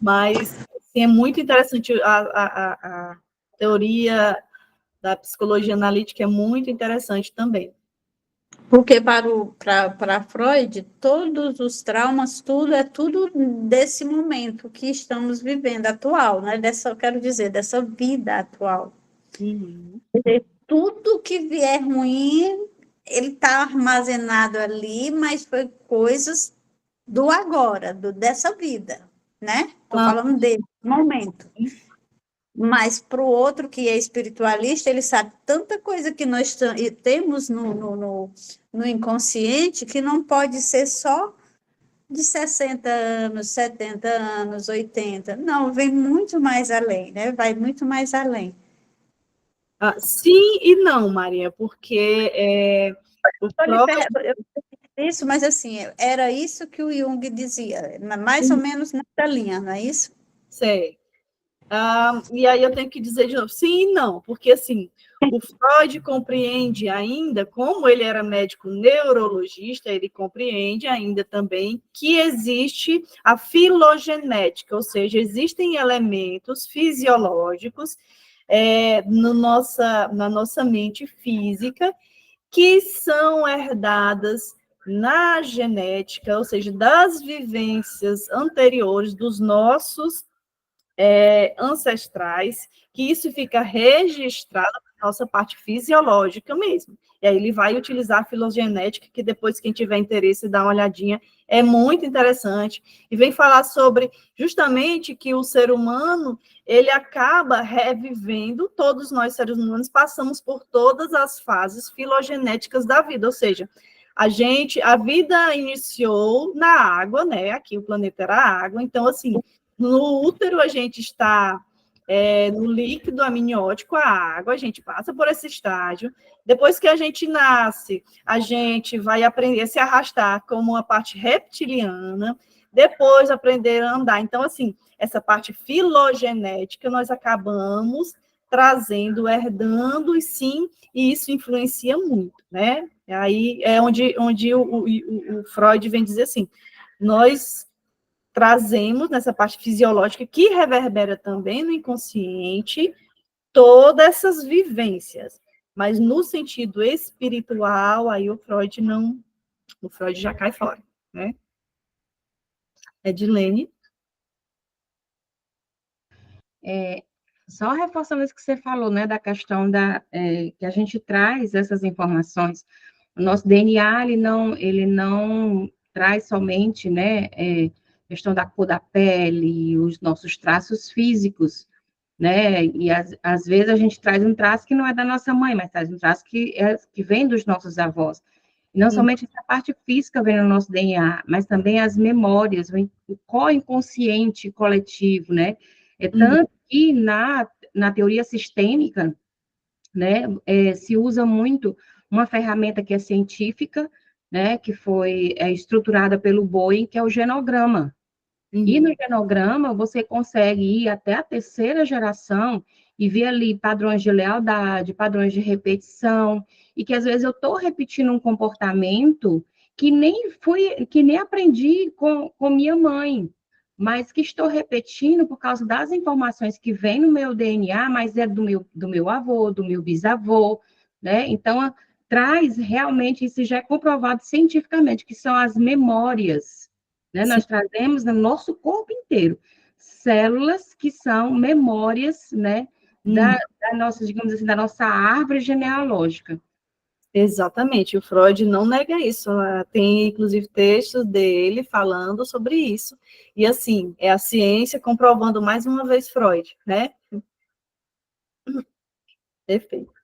mas assim, é muito interessante, a teoria da psicologia analítica é muito interessante também. Porque para Freud, todos os traumas, tudo é tudo desse momento que estamos vivendo, atual, né? Quero dizer, dessa vida atual. Uhum. Tudo que vier ruim ele está armazenado ali, mas foi coisas do agora, dessa vida, né? Estou falando desse momento. Mas para o outro que é espiritualista, ele sabe tanta coisa que nós temos no inconsciente que não pode ser só de 60 anos, 70 anos, 80. Não, vem muito mais além, né? Vai muito mais além. Sim e não, Maria, porque Isso, mas assim, era isso que o Jung dizia, mais ou menos nessa linha, não é isso? Sei. E aí eu tenho que dizer de novo, sim e não, porque assim, o Freud compreende ainda, como ele era médico neurologista, ele compreende ainda também que existe a filogenética, ou seja, existem elementos fisiológicos na nossa mente física que são herdadas na genética, ou seja, das vivências anteriores dos nossos ancestrais, que isso fica registrado na nossa parte fisiológica mesmo. E aí ele vai utilizar a filogenética, que depois quem tiver interesse dá uma olhadinha, é muito interessante, e vem falar sobre justamente que o ser humano, ele acaba revivendo, todos nós seres humanos passamos por todas as fases filogenéticas da vida, ou seja, a vida iniciou na água, né? Aqui o planeta era água, então assim, no útero, a gente está no líquido amniótico, a água, a gente passa por esse estágio. Depois que a gente nasce, a gente vai aprender a se arrastar como uma parte reptiliana, depois aprender a andar. Então, assim, essa parte filogenética nós acabamos trazendo, herdando, e sim, e isso influencia muito, né? Aí é onde o Freud vem dizer assim, nós trazemos nessa parte fisiológica que reverbera também no inconsciente todas essas vivências, mas no sentido espiritual, aí o Freud já cai fora, né? Edilene? Só reforçando isso que você falou, né, da questão que a gente traz essas informações. O nosso DNA, ele não traz somente, né, questão da cor da pele, os nossos traços físicos, né, e às vezes a gente traz um traço que não é da nossa mãe, mas traz um traço que vem dos nossos avós. E não somente essa parte física vem no nosso DNA, mas também as memórias, o co-inconsciente coletivo, né, tanto que na teoria sistêmica, né, se usa muito uma ferramenta que é científica, né, que foi estruturada pelo Bowen, que é o genograma. E no genograma, você consegue ir até a terceira geração e ver ali padrões de lealdade, padrões de repetição, e que às vezes eu estou repetindo um comportamento que nem aprendi com minha mãe, mas que estou repetindo por causa das informações que vêm no meu DNA, mas é do meu avô, do meu bisavô, né? Então, traz realmente, isso já é comprovado cientificamente, que são as memórias, né? Nós trazemos no nosso corpo inteiro células que são memórias, né, da nossa, digamos assim, da nossa árvore genealógica. Exatamente, o Freud não nega isso, tem inclusive textos dele falando sobre isso, e assim, é a ciência comprovando mais uma vez Freud, né? Perfeito.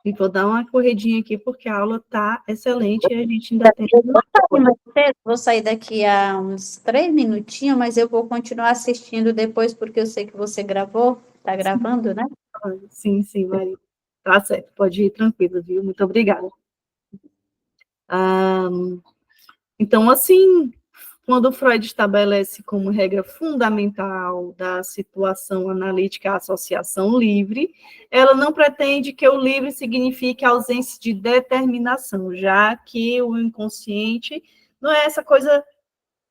E vou dar uma corridinha aqui, porque a aula está excelente e a gente ainda tem... Vou sair daqui a uns 3 minutinhos, mas eu vou continuar assistindo depois, porque eu sei que você gravou, está gravando, né? Sim, Maria. Tá certo, pode ir tranquilo, viu? Muito obrigada. Então, assim, quando Freud estabelece como regra fundamental da situação analítica a associação livre, ela não pretende que o livre signifique ausência de determinação, já que o inconsciente não é essa coisa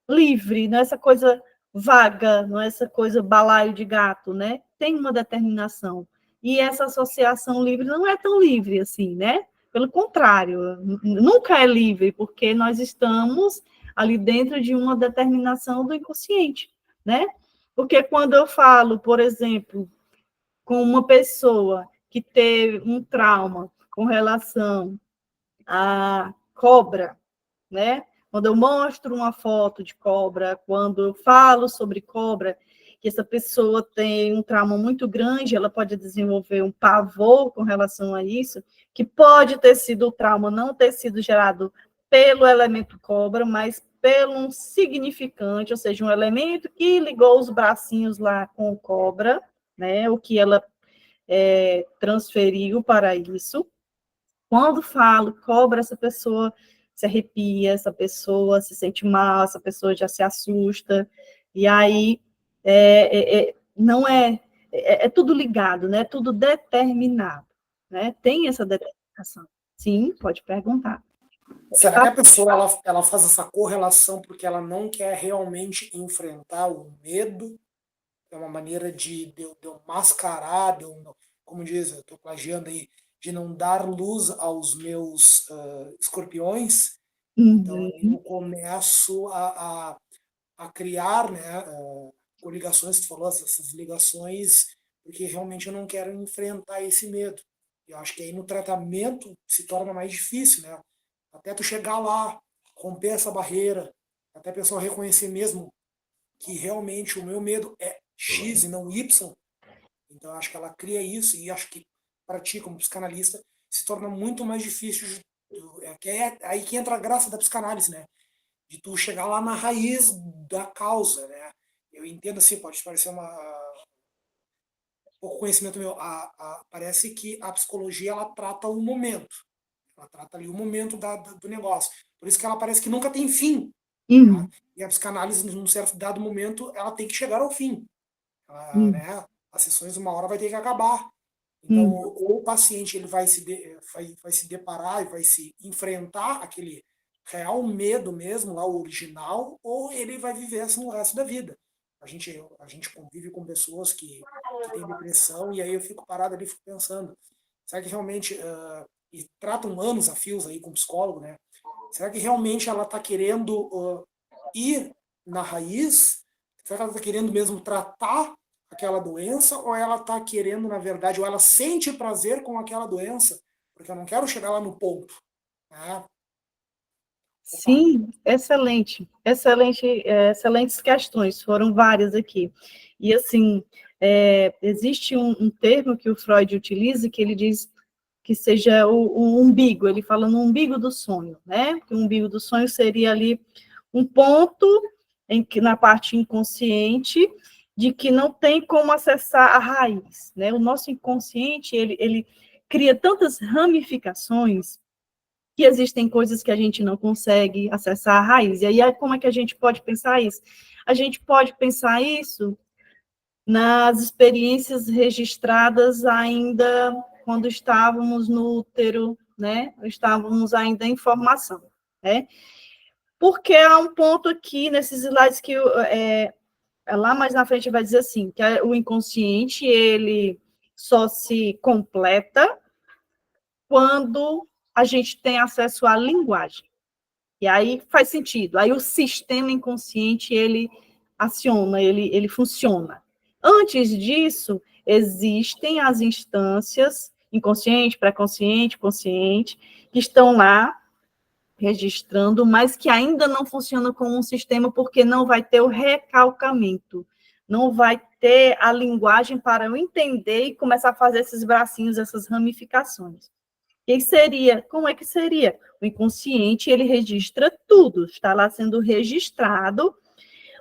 livre, não é essa coisa vaga, não é essa coisa balaio de gato, né? Tem uma determinação. E essa associação livre não é tão livre assim, né? Pelo contrário, nunca é livre, porque nós estamos ali dentro de uma determinação do inconsciente, né? Porque quando eu falo, por exemplo, com uma pessoa que teve um trauma com relação à cobra, né? Quando eu mostro uma foto de cobra, quando eu falo sobre cobra, que essa pessoa tem um trauma muito grande, ela pode desenvolver um pavor com relação a isso, que pode ter sido o trauma, não ter sido gerado pelo elemento cobra, mas pelo um significante, ou seja, um elemento que ligou os bracinhos lá com cobra, né? O que ela transferiu para isso. Quando falo cobra, essa pessoa se arrepia, essa pessoa se sente mal, essa pessoa já se assusta, e aí não é tudo ligado, né? Tudo determinado, né? Tem essa determinação. Sim, pode perguntar. Será que a pessoa ela faz essa correlação porque ela não quer realmente enfrentar o medo? É uma maneira de eu mascarar, como diz, eu estou plagiando aí, de não dar luz aos meus escorpiões. Então, eu começo a criar, né, coligações, que tu falou, essas ligações, porque realmente eu não quero enfrentar esse medo. Eu acho que aí no tratamento se torna mais difícil, né? Até tu chegar lá, romper essa barreira, até a pessoa reconhecer mesmo que realmente o meu medo é X e não Y. Então, acho que ela cria isso e acho que para ti, como psicanalista, se torna muito mais difícil. Aí que entra a graça da psicanálise, né? De tu chegar lá na raiz da causa, né? Eu entendo assim, pode parecer pouco conhecimento meu. Parece que a psicologia ela trata o momento, ela trata ali o momento do negócio. Por isso que ela parece que nunca tem fim. Tá? E a psicanálise, num certo dado momento, ela tem que chegar ao fim. Né? As sessões, uma hora vai ter que acabar. Então, ou o paciente ele vai se deparar e vai se enfrentar aquele real medo mesmo, lá o original, ou ele vai viver assim o resto da vida. A gente convive com pessoas que têm depressão e aí eu fico parado ali, fico pensando, será que realmente, e tratam anos a fios aí com psicólogo, né? Será que realmente ela está querendo ir na raiz? Será que ela está querendo mesmo tratar aquela doença, ou ela está querendo, na verdade, ou ela sente prazer com aquela doença? Porque eu não quero chegar lá no ponto. Né? Sim, excelentes questões, foram várias aqui. E, assim, existe um termo que o Freud utiliza, que ele diz que seja o umbigo, ele fala no umbigo do sonho, né? Que o umbigo do sonho seria ali um ponto na parte inconsciente de que não tem como acessar a raiz, né? O nosso inconsciente, ele cria tantas ramificações que existem coisas que a gente não consegue acessar a raiz. E aí, como é que a gente pode pensar isso? A gente pode pensar isso nas experiências registradas ainda quando estávamos no útero, né? Estávamos ainda em formação, né? Porque há um ponto aqui nesses slides que lá mais na frente vai dizer assim, que o inconsciente, ele só se completa quando a gente tem acesso à linguagem. E aí faz sentido. Aí o sistema inconsciente, ele aciona, ele funciona. Antes disso, existem as instâncias inconsciente, pré-consciente, consciente, que estão lá registrando, mas que ainda não funcionam como um sistema porque não vai ter o recalcamento, não vai ter a linguagem para eu entender e começar a fazer esses bracinhos, essas ramificações. E seria, como é que seria? O inconsciente, ele registra tudo, está lá sendo registrado,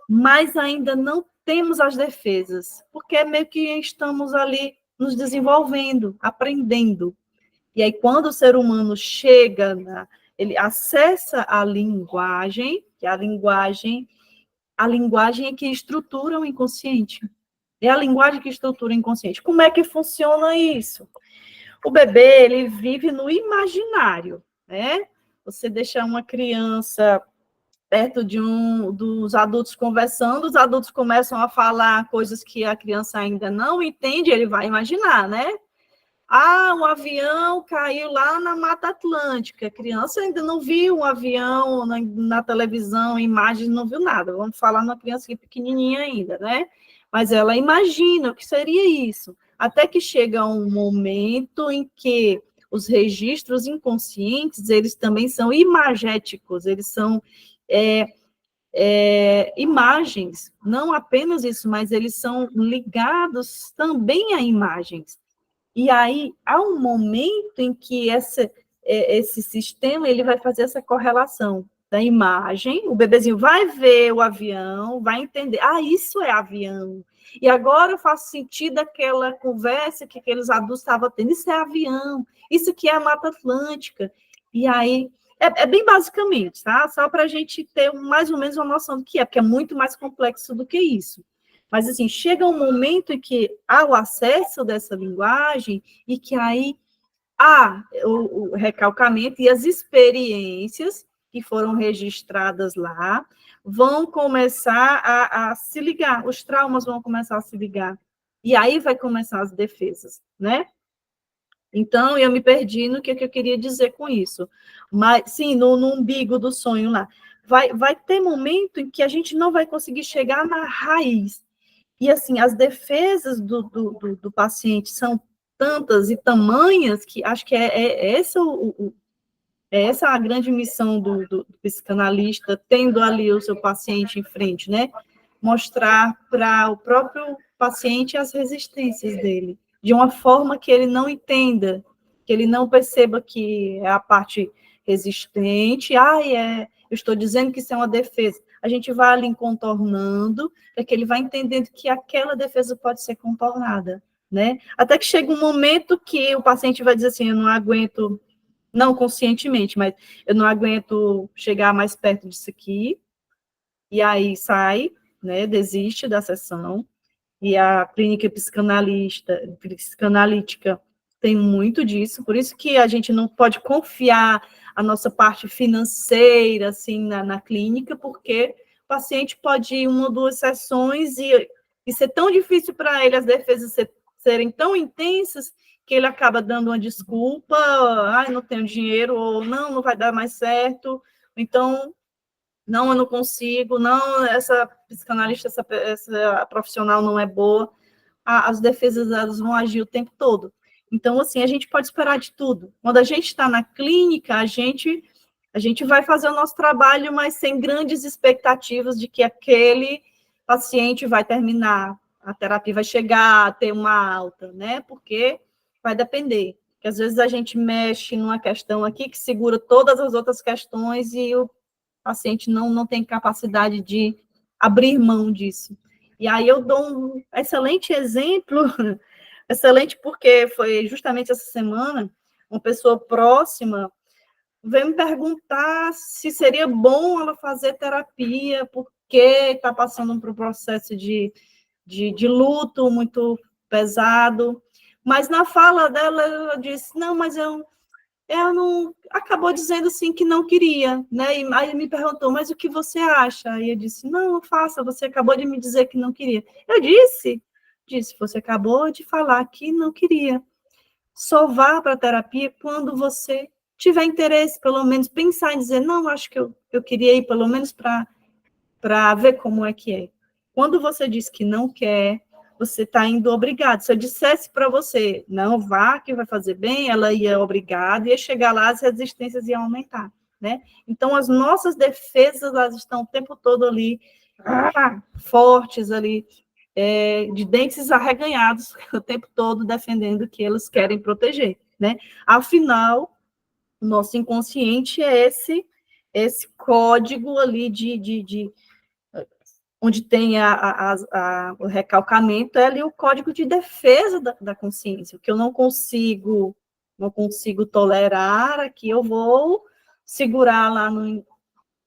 mas ainda não temos as defesas, porque é meio que estamos ali nos desenvolvendo, aprendendo. E aí, quando o ser humano chega, ele acessa a linguagem, que a linguagem é que estrutura o inconsciente. É a linguagem que estrutura o inconsciente. Como é que funciona isso? O bebê, ele vive no imaginário, né? Você deixa uma criança perto dos adultos conversando, os adultos começam a falar coisas que a criança ainda não entende, ele vai imaginar, né? Ah, um avião caiu lá na Mata Atlântica. A criança ainda não viu um avião na televisão, imagens, não viu nada. Vamos falar numa criança pequenininha ainda, né? Mas ela imagina o que seria isso. até que chega um momento em que os registros inconscientes, eles também são imagéticos, eles são imagens, não apenas isso, mas eles são ligados também a imagens. E aí, há um momento em que esse sistema ele vai fazer essa correlação da imagem, o bebezinho vai ver o avião, vai entender, isso é avião. E agora faz sentido aquela conversa que aqueles adultos estavam tendo, isso é avião, isso aqui é a Mata Atlântica. E aí, bem basicamente, tá? Só para a gente ter mais ou menos uma noção do que é, porque é muito mais complexo do que isso. Mas, assim, chega um momento em que há o acesso dessa linguagem e que aí há o recalcamento e as experiências que foram registradas lá vão começar a se ligar, os traumas vão começar a se ligar. E aí vai começar as defesas, né? Então, eu me perdi no que eu queria dizer com isso. Mas, sim, no umbigo do sonho lá. Vai ter momento em que a gente não vai conseguir chegar na raiz. E, assim, as defesas do paciente são tantas e tamanhas que acho que é essa a grande missão do psicanalista, tendo ali o seu paciente em frente, né? Mostrar para o próprio paciente as resistências dele, de uma forma que ele não entenda, que ele não perceba que é a parte resistente, eu estou dizendo que isso é uma defesa. A gente vai ali contornando, para que ele vai entendendo que aquela defesa pode ser contornada, né? Até que chega um momento que o paciente vai dizer assim, eu não aguento, não conscientemente, mas eu não aguento chegar mais perto disso aqui, e aí sai, né, desiste da sessão, e a clínica psicanalítica tem muito disso, por isso que a gente não pode confiar a nossa parte financeira, assim, na clínica, porque o paciente pode ir 1 ou 2 sessões e ser tão difícil para ele, as defesas serem tão intensas, que ele acaba dando uma desculpa, não tenho dinheiro, ou não vai dar mais certo, então não, eu não consigo, não, essa psicanalista, essa profissional não é boa, as defesas elas vão agir o tempo todo. Então, assim, a gente pode esperar de tudo. Quando a gente está na clínica, a gente vai fazer o nosso trabalho, mas sem grandes expectativas de que aquele paciente vai terminar, a terapia vai chegar a ter uma alta, né? Porque vai depender. Porque às vezes a gente mexe numa questão aqui que segura todas as outras questões e o paciente não tem capacidade de abrir mão disso. E aí eu dou um excelente exemplo, excelente porque foi justamente essa semana, uma pessoa próxima veio me perguntar se seria bom ela fazer terapia, porque está passando por um processo de luto muito pesado. Mas na fala dela, ela disse, não, mas ela não acabou dizendo assim que não queria, né? E aí me perguntou, mas o que você acha? Aí eu disse, não faça, você acabou de me dizer que não queria. Eu disse, você acabou de falar que não queria. Só vá para a terapia quando você tiver interesse, pelo menos pensar em dizer, não, acho que eu queria ir pelo menos para ver como é que é. Quando você diz que não quer, você está indo obrigado. Se eu dissesse para você, não vá, que vai fazer bem, ela ia obrigada, ia chegar lá, as resistências iam aumentar, né? Então, as nossas defesas, elas estão o tempo todo ali, fortes ali, de dentes arreganhados, o tempo todo defendendo o que eles querem proteger, né? Afinal, o nosso inconsciente é esse código ali onde tem o recalcamento, é ali o código de defesa da consciência, o que eu não consigo tolerar, aqui eu vou segurar lá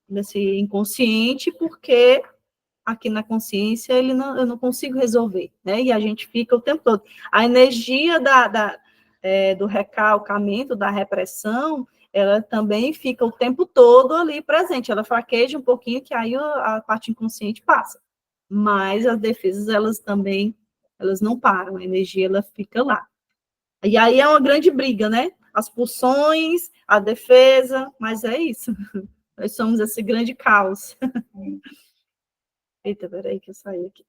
nesse inconsciente, porque aqui na consciência eu não consigo resolver, né? E a gente fica o tempo todo. A energia do recalcamento, da repressão, ela também fica o tempo todo ali presente, ela fraqueja um pouquinho, que aí a parte inconsciente passa. Mas as defesas, elas não param, a energia, ela fica lá. E aí é uma grande briga, né? As pulsões, a defesa, mas é isso. Nós somos esse grande caos. Eita, peraí que eu saí aqui.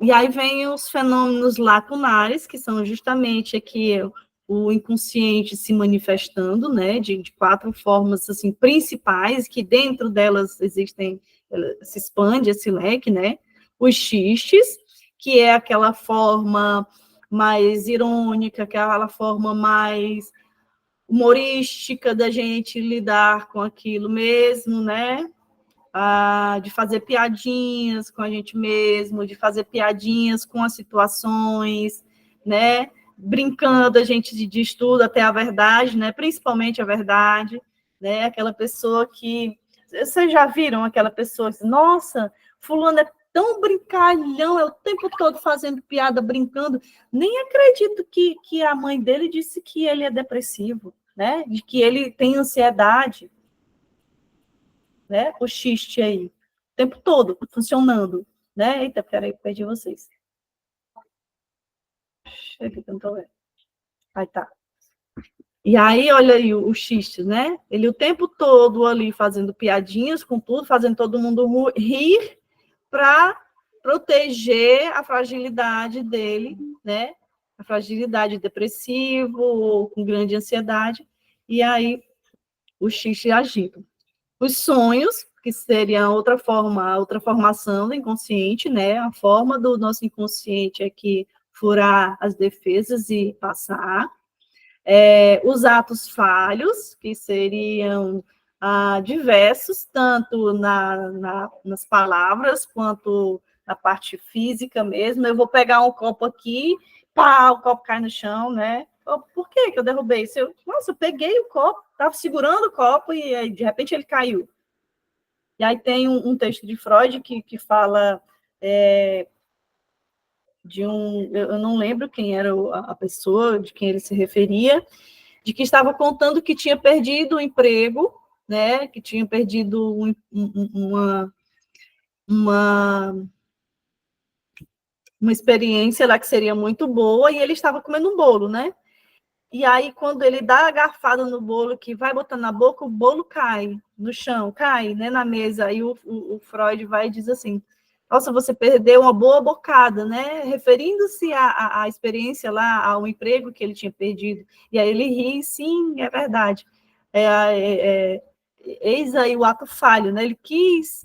E aí vem os fenômenos lacunares, que são justamente aqui o inconsciente se manifestando, né, de 4 formas, assim, principais, que dentro delas existem, se expande esse leque, né, os xistes, que é aquela forma mais irônica, aquela forma mais humorística da gente lidar com aquilo mesmo, né, de fazer piadinhas com a gente mesmo, de fazer piadinhas com as situações, né? Brincando, a gente diz tudo até a verdade, né? Principalmente a verdade, né? Aquela pessoa que... Vocês já viram aquela pessoa que, nossa, fulano é tão brincalhão, é o tempo todo fazendo piada, brincando. Nem acredito que a mãe dele disse que ele é depressivo, né? De que ele tem ansiedade, né? O xiste aí, o tempo todo funcionando, né? Eita, peraí, perdi vocês. Chega, que eu não tô vendo. Aí tá. E aí, olha aí o xiste, né? Ele o tempo todo ali fazendo piadinhas com tudo, fazendo todo mundo rir para proteger a fragilidade dele, né? A fragilidade depressivo, com grande ansiedade. E aí, o xiste agito. Os sonhos, que seria outra forma, outra formação do inconsciente, né? A forma do nosso inconsciente é que furar as defesas e passar. Os atos falhos, que seriam diversos, tanto nas palavras quanto na parte física mesmo. Eu vou pegar um copo aqui, pá, o copo cai no chão, né? Por que eu derrubei isso? Nossa, eu peguei o copo, estava segurando o copo e aí, de repente ele caiu. E aí tem um texto de Freud que fala eu não lembro quem era a pessoa, de quem ele se referia, de que estava contando que tinha perdido o emprego, né, que tinha perdido uma experiência lá que seria muito boa, e ele estava comendo um bolo, né? E aí, quando ele dá a garfada no bolo, que vai botando na boca, o bolo cai no chão, cai, né, na mesa. Aí o Freud vai e diz assim, nossa, você perdeu uma boa bocada, né? Referindo-se à experiência lá, ao emprego que ele tinha perdido. E aí ele ri, sim, é verdade. Eis aí o ato falho, né? Ele quis,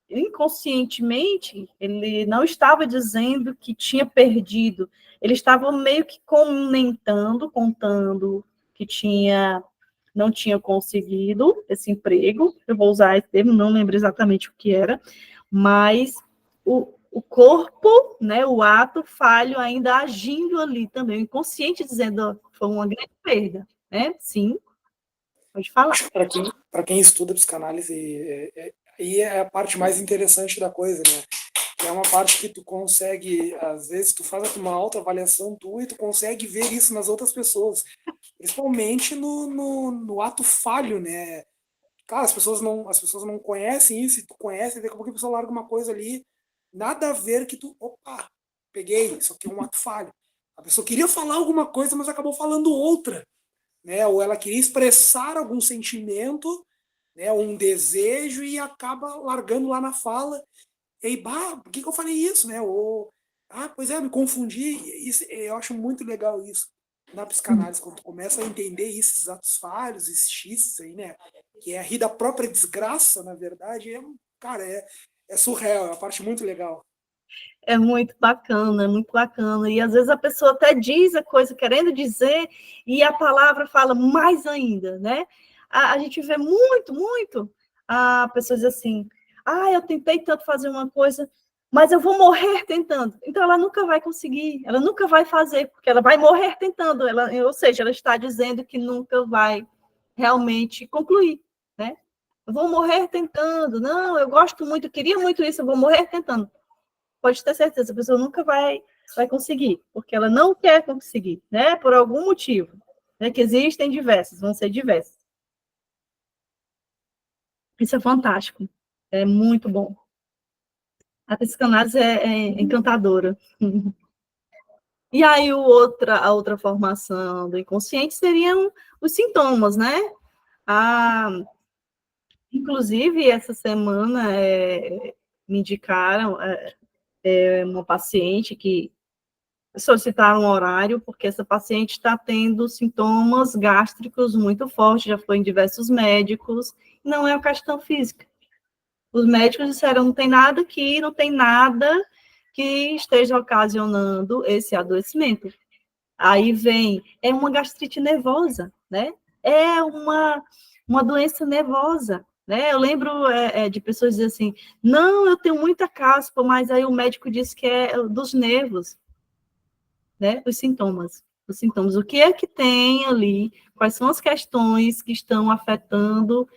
inconscientemente, ele não estava dizendo que tinha perdido, ele estava meio que contando que não tinha conseguido esse emprego, eu vou usar esse termo, não lembro exatamente o que era, mas o corpo, né, o ato falho ainda agindo ali também, o inconsciente dizendo, foi uma grande perda, né? Sim, pode falar. Para quem estuda psicanálise, aí é a parte mais interessante da coisa, né? É uma parte que tu consegue, às vezes tu faz uma autoavaliação tua e tu consegue ver isso nas outras pessoas, principalmente no ato falho, né? Cara, as pessoas não conhecem isso, e tu conhece, daqui a pouco a pessoa larga uma coisa ali, nada a ver que tu, opa, peguei, isso aqui é um ato falho. A pessoa queria falar alguma coisa, mas acabou falando outra, né? Ou ela queria expressar algum sentimento, né, um desejo e acaba largando lá na fala. E aí, bah, por que eu falei isso, né? Ou, pois é, me confundi. Isso, eu acho muito legal isso na psicanálise, quando tu começa a entender isso, esses atos falhos, esses xistes aí, né? Que é rir da própria desgraça, na verdade, cara, é surreal, é uma parte muito legal. É muito bacana, é muito bacana. E às vezes a pessoa até diz a coisa querendo dizer, e a palavra fala mais ainda, né? A gente vê muito pessoas assim, eu tentei tanto fazer uma coisa, mas eu vou morrer tentando. Então ela nunca vai conseguir, ela nunca vai fazer, porque ela vai morrer tentando, ou seja, ela está dizendo que nunca vai realmente concluir, né? Eu vou morrer tentando, não, eu gosto muito, eu queria muito isso, eu vou morrer tentando. Pode ter certeza, a pessoa nunca vai conseguir, porque ela não quer conseguir, né? Por algum motivo, né? Que existem diversos, vão ser diversos. Isso é fantástico, é muito bom. A psicanálise é encantadora. E aí a outra formação do inconsciente seriam os sintomas, né? Inclusive, essa semana me indicaram uma paciente que solicitaram um horário, porque essa paciente está tendo sintomas gástricos muito fortes, já foi em diversos médicos, não é uma questão física. Os médicos disseram, não tem nada aqui, não tem nada que esteja ocasionando esse adoecimento. Aí vem, é uma gastrite nervosa, né? É uma doença nervosa, né? Eu lembro de pessoas dizendo assim, não, eu tenho muita caspa, mas aí o médico disse que é dos nervos, né? Os sintomas. O que é que tem ali? Quais são as questões que estão afetando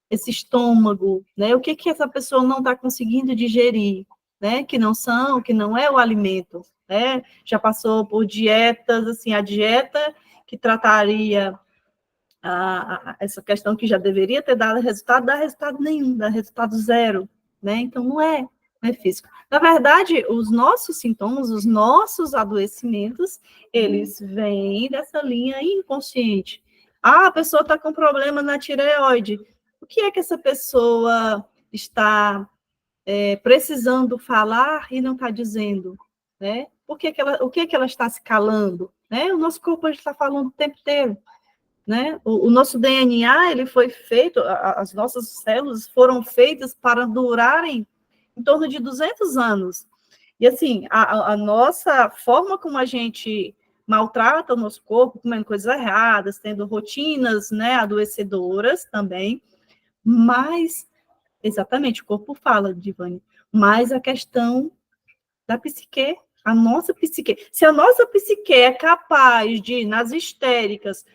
esse estômago, né? O que que essa pessoa não está conseguindo digerir, né? Que não é o alimento, né? Já passou por dietas, assim, a dieta que trataria essa questão que já deveria ter dado resultado, dá resultado nenhum, dá resultado zero, né? Então, não é físico. Na verdade, os nossos sintomas, os nossos adoecimentos, eles vêm dessa linha inconsciente. Ah, a pessoa está com problema na tireoide. O que é que essa pessoa está precisando falar e não está dizendo, né? O que é que ela está se calando, né? O nosso corpo está falando o tempo inteiro, né? O nosso DNA, ele foi feito, as nossas células foram feitas para durarem em torno de 200 anos. E, assim, a nossa forma como a gente maltrata o nosso corpo, comendo coisas erradas, tendo rotinas, né, adoecedoras também, mas, exatamente, o corpo fala, Divane, mas a questão da psique, a nossa psique. Se a nossa psique é capaz de, nas histéricas,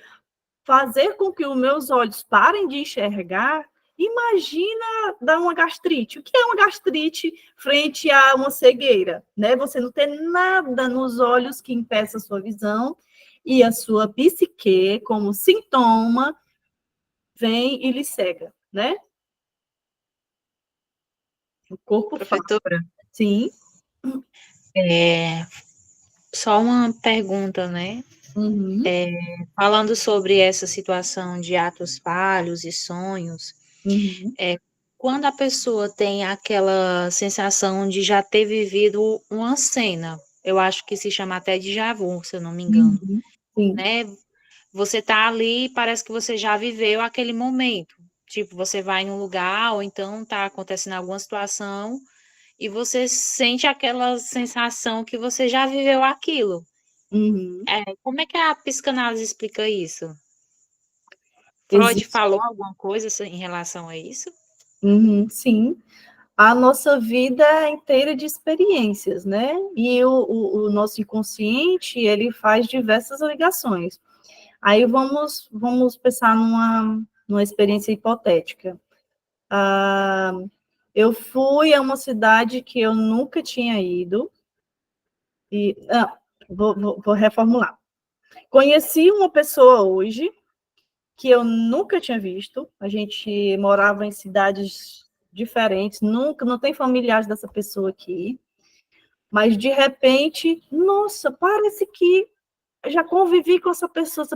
fazer com que os meus olhos parem de enxergar, imagina dar uma gastrite. O que é uma gastrite frente a uma cegueira? Né? Você não tem nada nos olhos que impeça a sua visão, e a sua psique, como sintoma, vem e lhe cega, né? O corpo fala. Professora, Sim. só uma pergunta, né? Uhum. Falando sobre essa situação de atos falhos e sonhos, Uhum. quando a pessoa tem aquela sensação de já ter vivido uma cena, eu acho que se chama até déjà vu, se eu não me engano, Uhum. Sim. né? Você tá ali e parece que você já viveu aquele momento. Tipo, você vai em um lugar ou então tá acontecendo alguma situação e você sente aquela sensação que você já viveu aquilo. Uhum. Como é que a psicanálise explica isso? Freud Existe. falou alguma coisa em relação a isso? Uhum. Sim. A nossa vida é inteira de experiências, né? E o nosso inconsciente, ele faz diversas ligações. Aí vamos pensar numa experiência hipotética. Eu fui a uma cidade que eu nunca tinha ido, e vou reformular. Conheci uma pessoa hoje que eu nunca tinha visto. A gente morava em cidades diferentes, nunca, não tem familiares dessa pessoa aqui. Mas, de repente, nossa, parece que eu já convivi com essa pessoa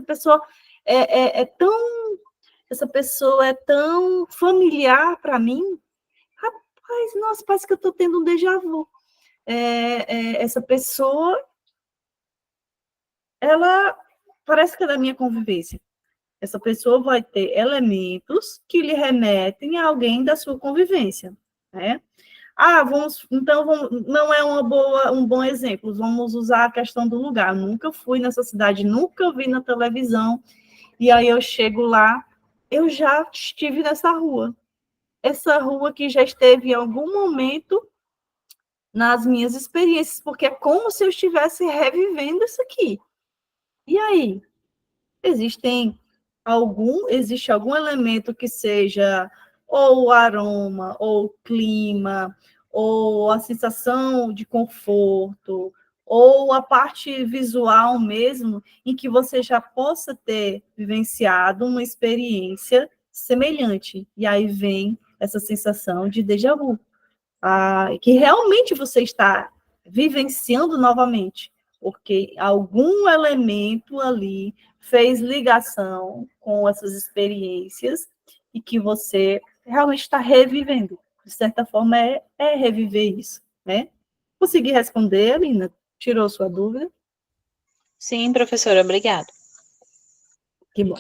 essa pessoa é tão familiar para mim. Rapaz, nossa, parece que eu estou tendo um déjà vu. Essa pessoa, ela parece que é da minha convivência. Essa pessoa vai ter elementos que lhe remetem a alguém da sua convivência, né? Não é um bom exemplo, vamos usar a questão do lugar. Eu nunca fui nessa cidade, nunca vi na televisão, e aí eu chego lá, eu já estive nessa rua. Essa rua que já esteve em algum momento nas minhas experiências, porque é como se eu estivesse revivendo isso aqui. E aí? Existe algum elemento que seja ou o aroma, ou o clima, ou a sensação de conforto, ou a parte visual mesmo, em que você já possa ter vivenciado uma experiência semelhante. E aí vem essa sensação de déjà vu, que realmente você está vivenciando novamente, porque algum elemento ali fez ligação com essas experiências e que você realmente está revivendo. De certa forma, é reviver isso, né? Consegui responder, Lina? Tirou sua dúvida? Sim, professora, obrigada. Que bom.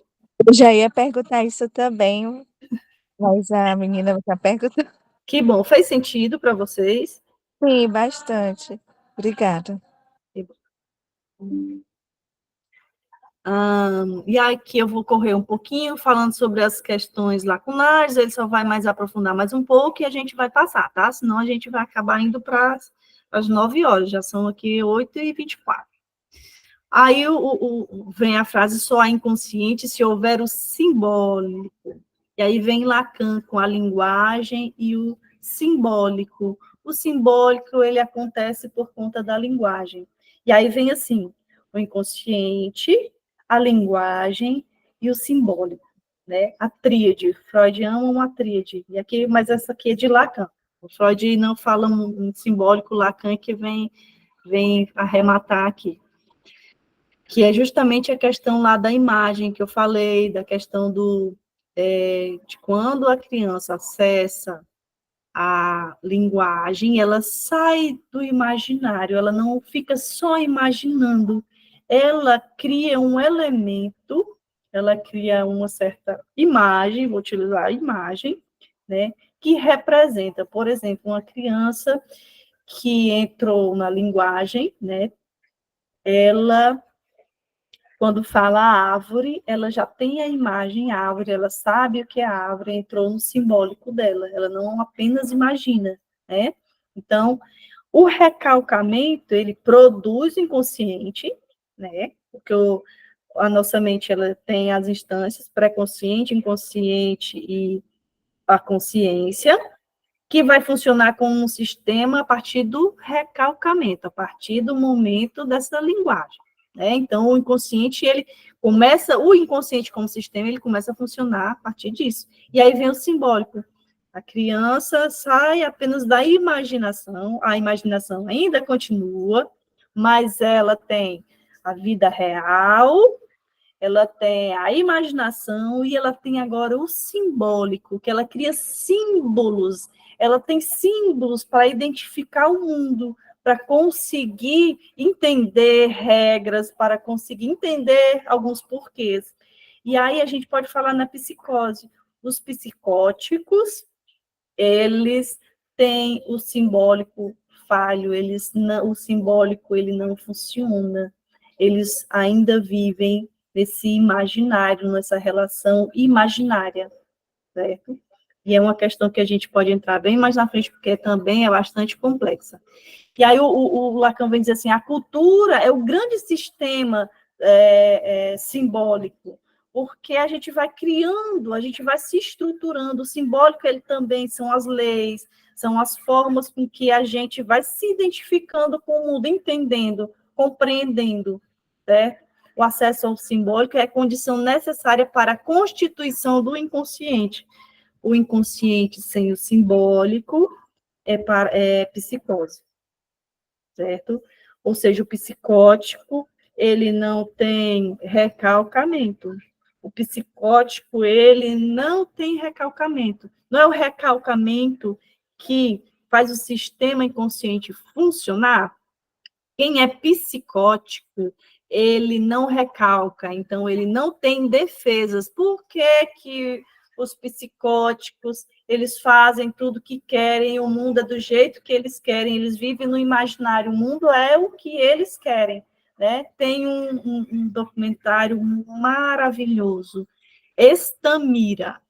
Eu já ia perguntar isso também, mas a menina está perguntando. Que bom. Fez sentido para vocês? Sim, bastante. Obrigada. Que bom. E aqui eu vou correr um pouquinho falando sobre as questões lacunares, ele só vai mais aprofundar mais um pouco e a gente vai passar, tá? Senão a gente vai acabar indo para as 9 horas, já são aqui 8h24. Aí vem a frase, só há inconsciente se houver o simbólico. E aí vem Lacan com a linguagem e o simbólico. O simbólico, ele acontece por conta da linguagem. E aí vem assim, o inconsciente, a linguagem e o simbólico, né? A tríade. Freud ama uma tríade. E aqui, mas essa aqui é de Lacan. O Freud não fala um simbólico, Lacan que vem arrematar aqui, que é justamente a questão lá da imagem que eu falei, da questão de quando a criança acessa a linguagem, ela sai do imaginário, ela não fica só imaginando, ela cria um elemento, ela cria uma certa imagem, vou utilizar a imagem, né, que representa, por exemplo, uma criança que entrou na linguagem, né, ela, quando fala árvore, ela já tem a imagem árvore, ela sabe o que é árvore, entrou no simbólico dela, ela não apenas imagina, né? Então, o recalcamento, ele produz inconsciente, né? Porque a nossa mente, ela tem as instâncias pré-consciente, inconsciente e a consciência, que vai funcionar como um sistema a partir do recalcamento, a partir do momento dessa linguagem, né? Então, o inconsciente, o inconsciente como sistema, ele começa a funcionar a partir disso. E aí vem o simbólico. A criança sai apenas da imaginação, a imaginação ainda continua, mas ela tem a vida real, ela tem a imaginação e ela tem agora o simbólico, que ela cria símbolos, ela tem símbolos para identificar o mundo, para conseguir entender regras, para conseguir entender alguns porquês. E aí a gente pode falar na psicose. Os psicóticos, eles têm o simbólico falho, o simbólico ele não funciona, eles ainda vivem nesse imaginário, nessa relação imaginária, certo? E é uma questão que a gente pode entrar bem mais na frente, porque também é bastante complexa. E aí o Lacan vem dizer assim, a cultura é o grande sistema simbólico, porque a gente vai criando, a gente vai se estruturando. O simbólico, ele também são as leis, são as formas com que a gente vai se identificando com o mundo, entendendo, compreendendo, certo? O acesso ao simbólico é a condição necessária para a constituição do inconsciente. O inconsciente sem o simbólico é psicose, certo? Ou seja, o psicótico, ele não tem recalcamento. O psicótico, ele não tem recalcamento. Não é o recalcamento que faz o sistema inconsciente funcionar? Quem é psicótico, ele não recalca, então ele não tem defesas. Por que que os psicóticos, eles fazem tudo que querem, o mundo é do jeito que eles querem, eles vivem no imaginário, o mundo é o que eles querem, né? Tem um documentário maravilhoso, Estamira,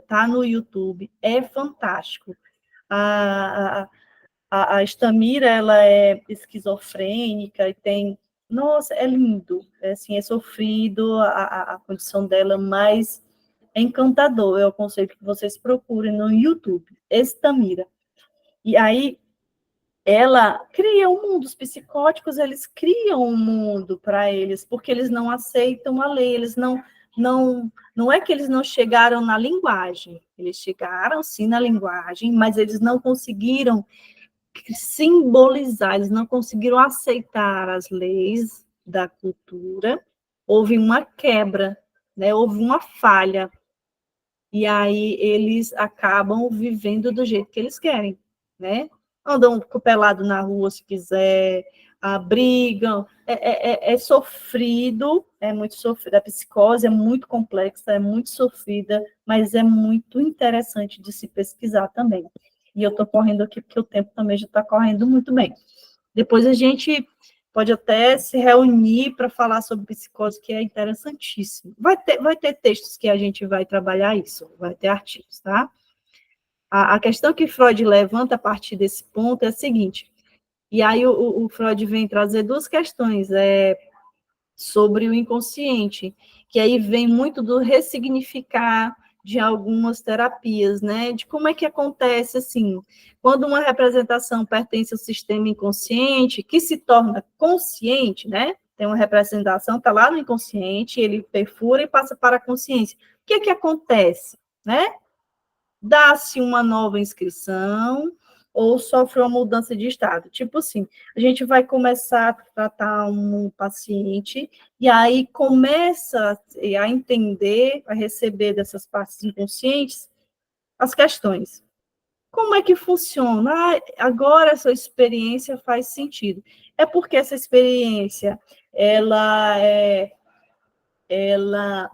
tá no YouTube, é fantástico. A Estamira, ela é esquizofrênica e tem... Nossa, é lindo. É sofrido a condição dela, mas é encantador. Eu aconselho que vocês procurem no YouTube, Estamira. E aí, ela cria um mundo. Os psicóticos, eles criam um mundo para eles, porque eles não aceitam a lei, eles não é que eles não chegaram na linguagem, eles chegaram sim na linguagem, mas eles não conseguiram simbolizar, eles não conseguiram aceitar as leis da cultura, houve uma quebra, né? Houve uma falha, e aí eles acabam vivendo do jeito que eles querem, né? andam pelado na rua se quiser, brigam, é sofrido, é muito sofrido, a psicose é muito complexa, é muito sofrida, mas é muito interessante de se pesquisar também. E eu estou correndo aqui porque o tempo também já está correndo muito bem. Depois a gente pode até se reunir para falar sobre psicose, que é interessantíssimo. Vai ter textos que a gente vai trabalhar isso, vai ter artigos, tá? A questão que Freud levanta a partir desse ponto é a seguinte, e aí o Freud vem trazer duas questões sobre o inconsciente, que aí vem muito do ressignificar de algumas terapias, né? De como é que acontece, assim, quando uma representação pertence ao sistema inconsciente, que se torna consciente, né? Tem uma representação, está lá no inconsciente, ele perfura e passa para a consciência. O que é que acontece, né? Dá-se uma nova inscrição ou sofre uma mudança de estado. Tipo assim, a gente vai começar a tratar um paciente e aí começa a entender, a receber dessas partes inconscientes as questões. Como é que funciona? Agora essa experiência faz sentido. É porque essa experiência, ela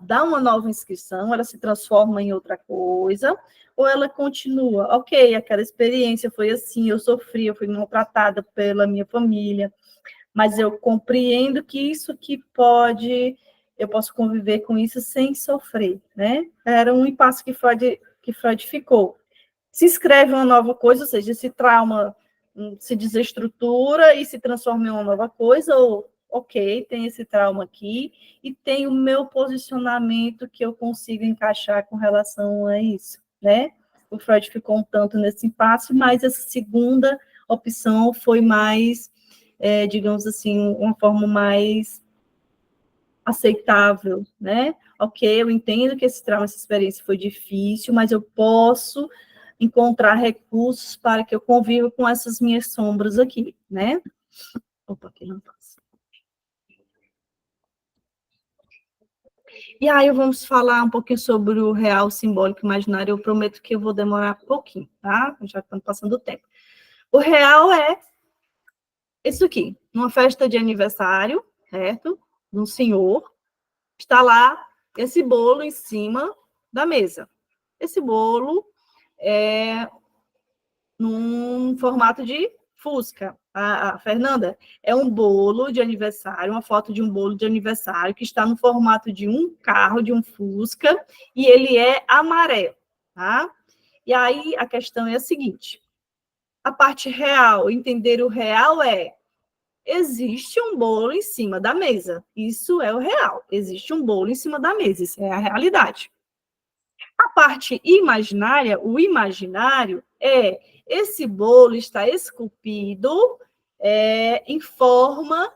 dá uma nova inscrição, ela se transforma em outra coisa, ou ela continua, ok, aquela experiência foi assim, eu sofri, eu fui maltratada pela minha família, mas eu compreendo que isso eu posso conviver com isso sem sofrer, né? Era um impasse que Freud ficou. Se escreve uma nova coisa, ou seja, esse trauma se desestrutura e se transforma em uma nova coisa, ou ok, tem esse trauma aqui, e tem o meu posicionamento que eu consigo encaixar com relação a isso, né? O Freud ficou um tanto nesse impasse, mas essa segunda opção foi mais, digamos assim, uma forma mais aceitável, né? Ok, eu entendo que esse trauma, essa experiência foi difícil, mas eu posso encontrar recursos para que eu conviva com essas minhas sombras aqui, né? Opa, aqui não passa. E aí vamos falar um pouquinho sobre o real, simbólico, imaginário. Eu prometo que eu vou demorar um pouquinho, tá? Já estamos passando o tempo. O real é isso aqui, numa festa de aniversário, certo? De um senhor, está lá esse bolo em cima da mesa. Esse bolo é num formato de Fusca. A Fernanda, é um bolo de aniversário, uma foto de um bolo de aniversário que está no formato de um carro, de um Fusca, e ele é amarelo, tá? E aí a questão é a seguinte, a parte real, entender o real existe um bolo em cima da mesa, isso é o real, existe um bolo em cima da mesa, isso é a realidade. A parte imaginária, o imaginário esse bolo está esculpido em forma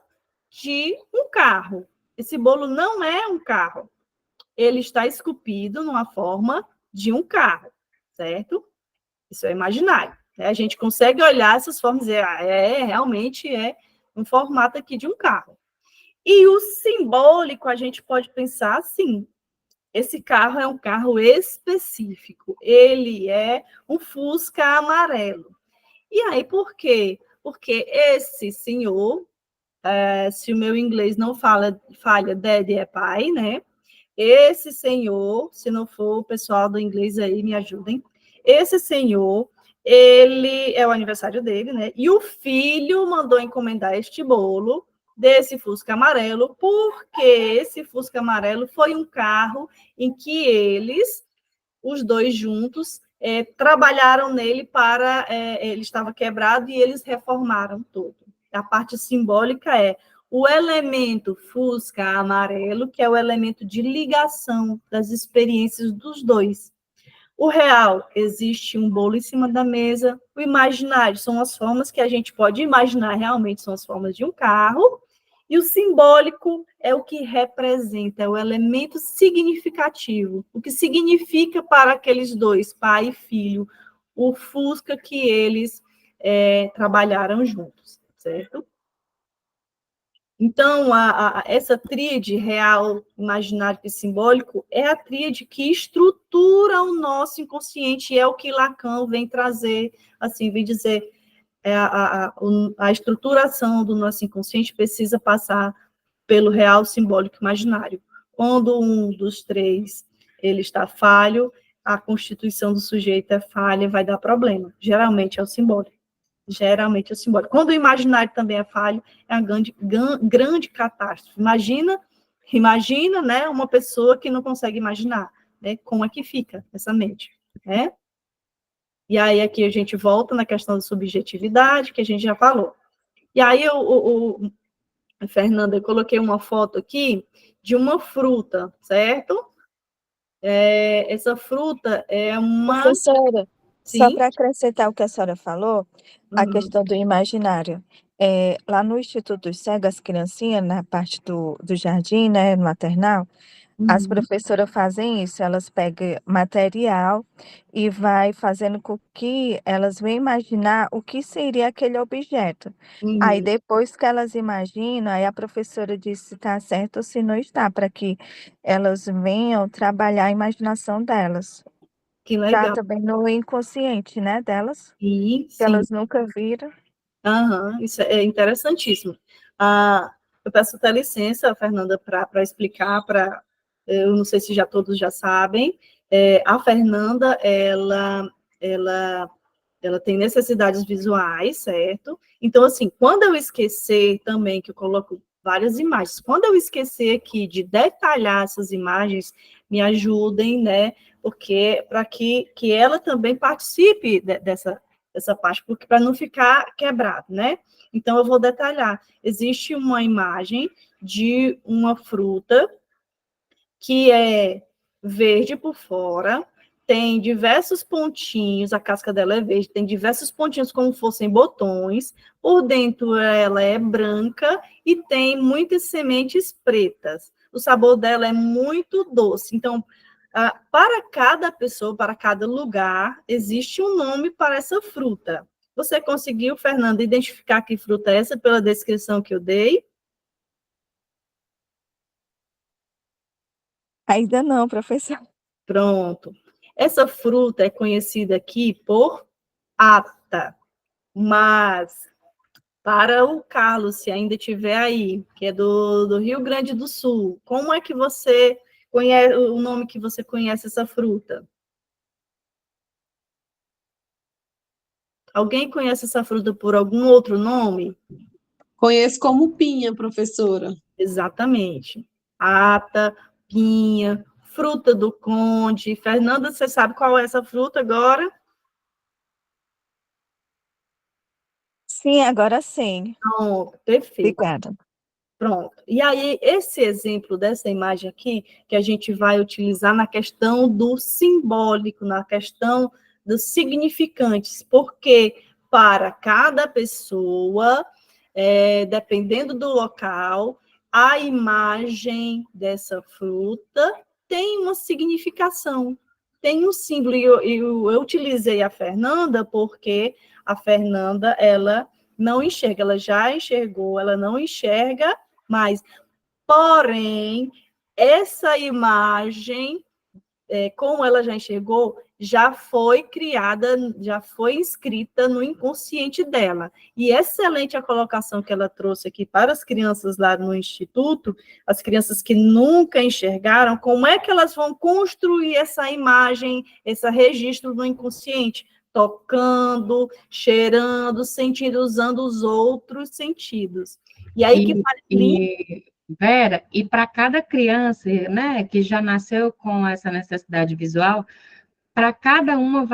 de um carro. Esse bolo não é um carro. Ele está esculpido numa forma de um carro, certo? Isso é imaginário. Né? A gente consegue olhar essas formas e dizer, realmente é um formato aqui de um carro. E o simbólico, a gente pode pensar assim, esse carro é um carro específico, ele é um Fusca amarelo. E aí, por quê? Porque esse senhor, se o meu inglês não falha, daddy é pai, né? Esse senhor, se não for o pessoal do inglês aí, me ajudem. Esse senhor, ele é o aniversário dele, né? E o filho mandou encomendar este bolo desse Fusca amarelo, porque esse Fusca amarelo foi um carro em que eles, os dois juntos, trabalharam nele ele estava quebrado e eles reformaram todo. A parte simbólica o elemento Fusca amarelo, que é o elemento de ligação das experiências dos dois. O real, existe um bolo em cima da mesa. O imaginário são as formas que a gente pode imaginar realmente, são as formas de um carro. E o simbólico é o que representa, é o elemento significativo. O que significa para aqueles dois, pai e filho, o Fusca que eles trabalharam juntos, certo? Então, essa tríade real, imaginário e simbólico é a tríade que estrutura o nosso inconsciente, é o que Lacan vem trazer, assim, vem dizer, a estruturação do nosso inconsciente precisa passar pelo real, simbólico, imaginário. Quando um dos três ele está falho, a constituição do sujeito é falha, vai dar problema. Geralmente é o simbólico. Geralmente é o simbólico. Quando o imaginário também é falho, é uma grande catástrofe. Imagina, né, uma pessoa que não consegue imaginar, né, como é que fica essa mente, né? E aí aqui a gente volta na questão da subjetividade, que a gente já falou. E aí, Fernanda, eu coloquei uma foto aqui de uma fruta, certo? Essa fruta é uma... Professora, só Sim? para acrescentar o que a senhora falou, a questão do imaginário. Lá no Instituto dos Cegos, as criancinhas, na parte do jardim, né, no maternal, as professoras fazem isso, elas pegam material e vai fazendo com que elas venham imaginar o que seria aquele objeto. Aí depois que elas imaginam, aí a professora diz se está certo ou se não está, para que elas venham trabalhar a imaginação delas. Que Tá legal. também no inconsciente, né, delas, Sim, que sim. elas nunca viram. Isso é interessantíssimo. Eu peço até licença, Fernanda, para explicar, eu não sei se já todos já sabem, a Fernanda, ela tem necessidades visuais, certo? Então, assim, quando eu esquecer também, que eu coloco várias imagens, quando eu esquecer aqui de detalhar essas imagens, me ajudem, né? Porque para que ela também participe dessa parte, porque para não ficar quebrado, né? Então, eu vou detalhar. Existe uma imagem de uma fruta que é verde por fora, tem diversos pontinhos, a casca dela é verde, tem diversos pontinhos como fossem botões, por dentro ela é branca e tem muitas sementes pretas. O sabor dela é muito doce. Então, para cada pessoa, para cada lugar, existe um nome para essa fruta. Você conseguiu, Fernanda, identificar que fruta é essa pela descrição que eu dei? Ainda não, professor. Pronto. Essa fruta é conhecida aqui por ata, mas para o Carlos, se ainda estiver aí, que é do Rio Grande do Sul, como é que você conhece o nome que você conhece essa fruta? Alguém conhece essa fruta por algum outro nome? Conheço como pinha, professora. Exatamente. Ata, pinha, fruta do conde. Fernanda, você sabe qual é essa fruta agora? Sim, agora sim. Pronto, perfeito. Obrigada. Pronto. E aí, esse exemplo dessa imagem aqui, que a gente vai utilizar na questão do simbólico, na questão dos significantes, porque para cada pessoa, dependendo do local, a imagem dessa fruta tem uma significação, tem um símbolo. E eu utilizei a Fernanda porque a Fernanda, ela não enxerga, ela já enxergou, ela não enxerga mais. Porém, essa imagem, como ela já enxergou, já foi criada, já foi inscrita no inconsciente dela. E excelente a colocação que ela trouxe aqui para as crianças lá no Instituto, as crianças que nunca enxergaram, como é que elas vão construir essa imagem, esse registro no inconsciente? Tocando, cheirando, sentindo, usando os outros sentidos. E aí que Vera, e para cada criança, né, que já nasceu com essa necessidade visual, para cada uma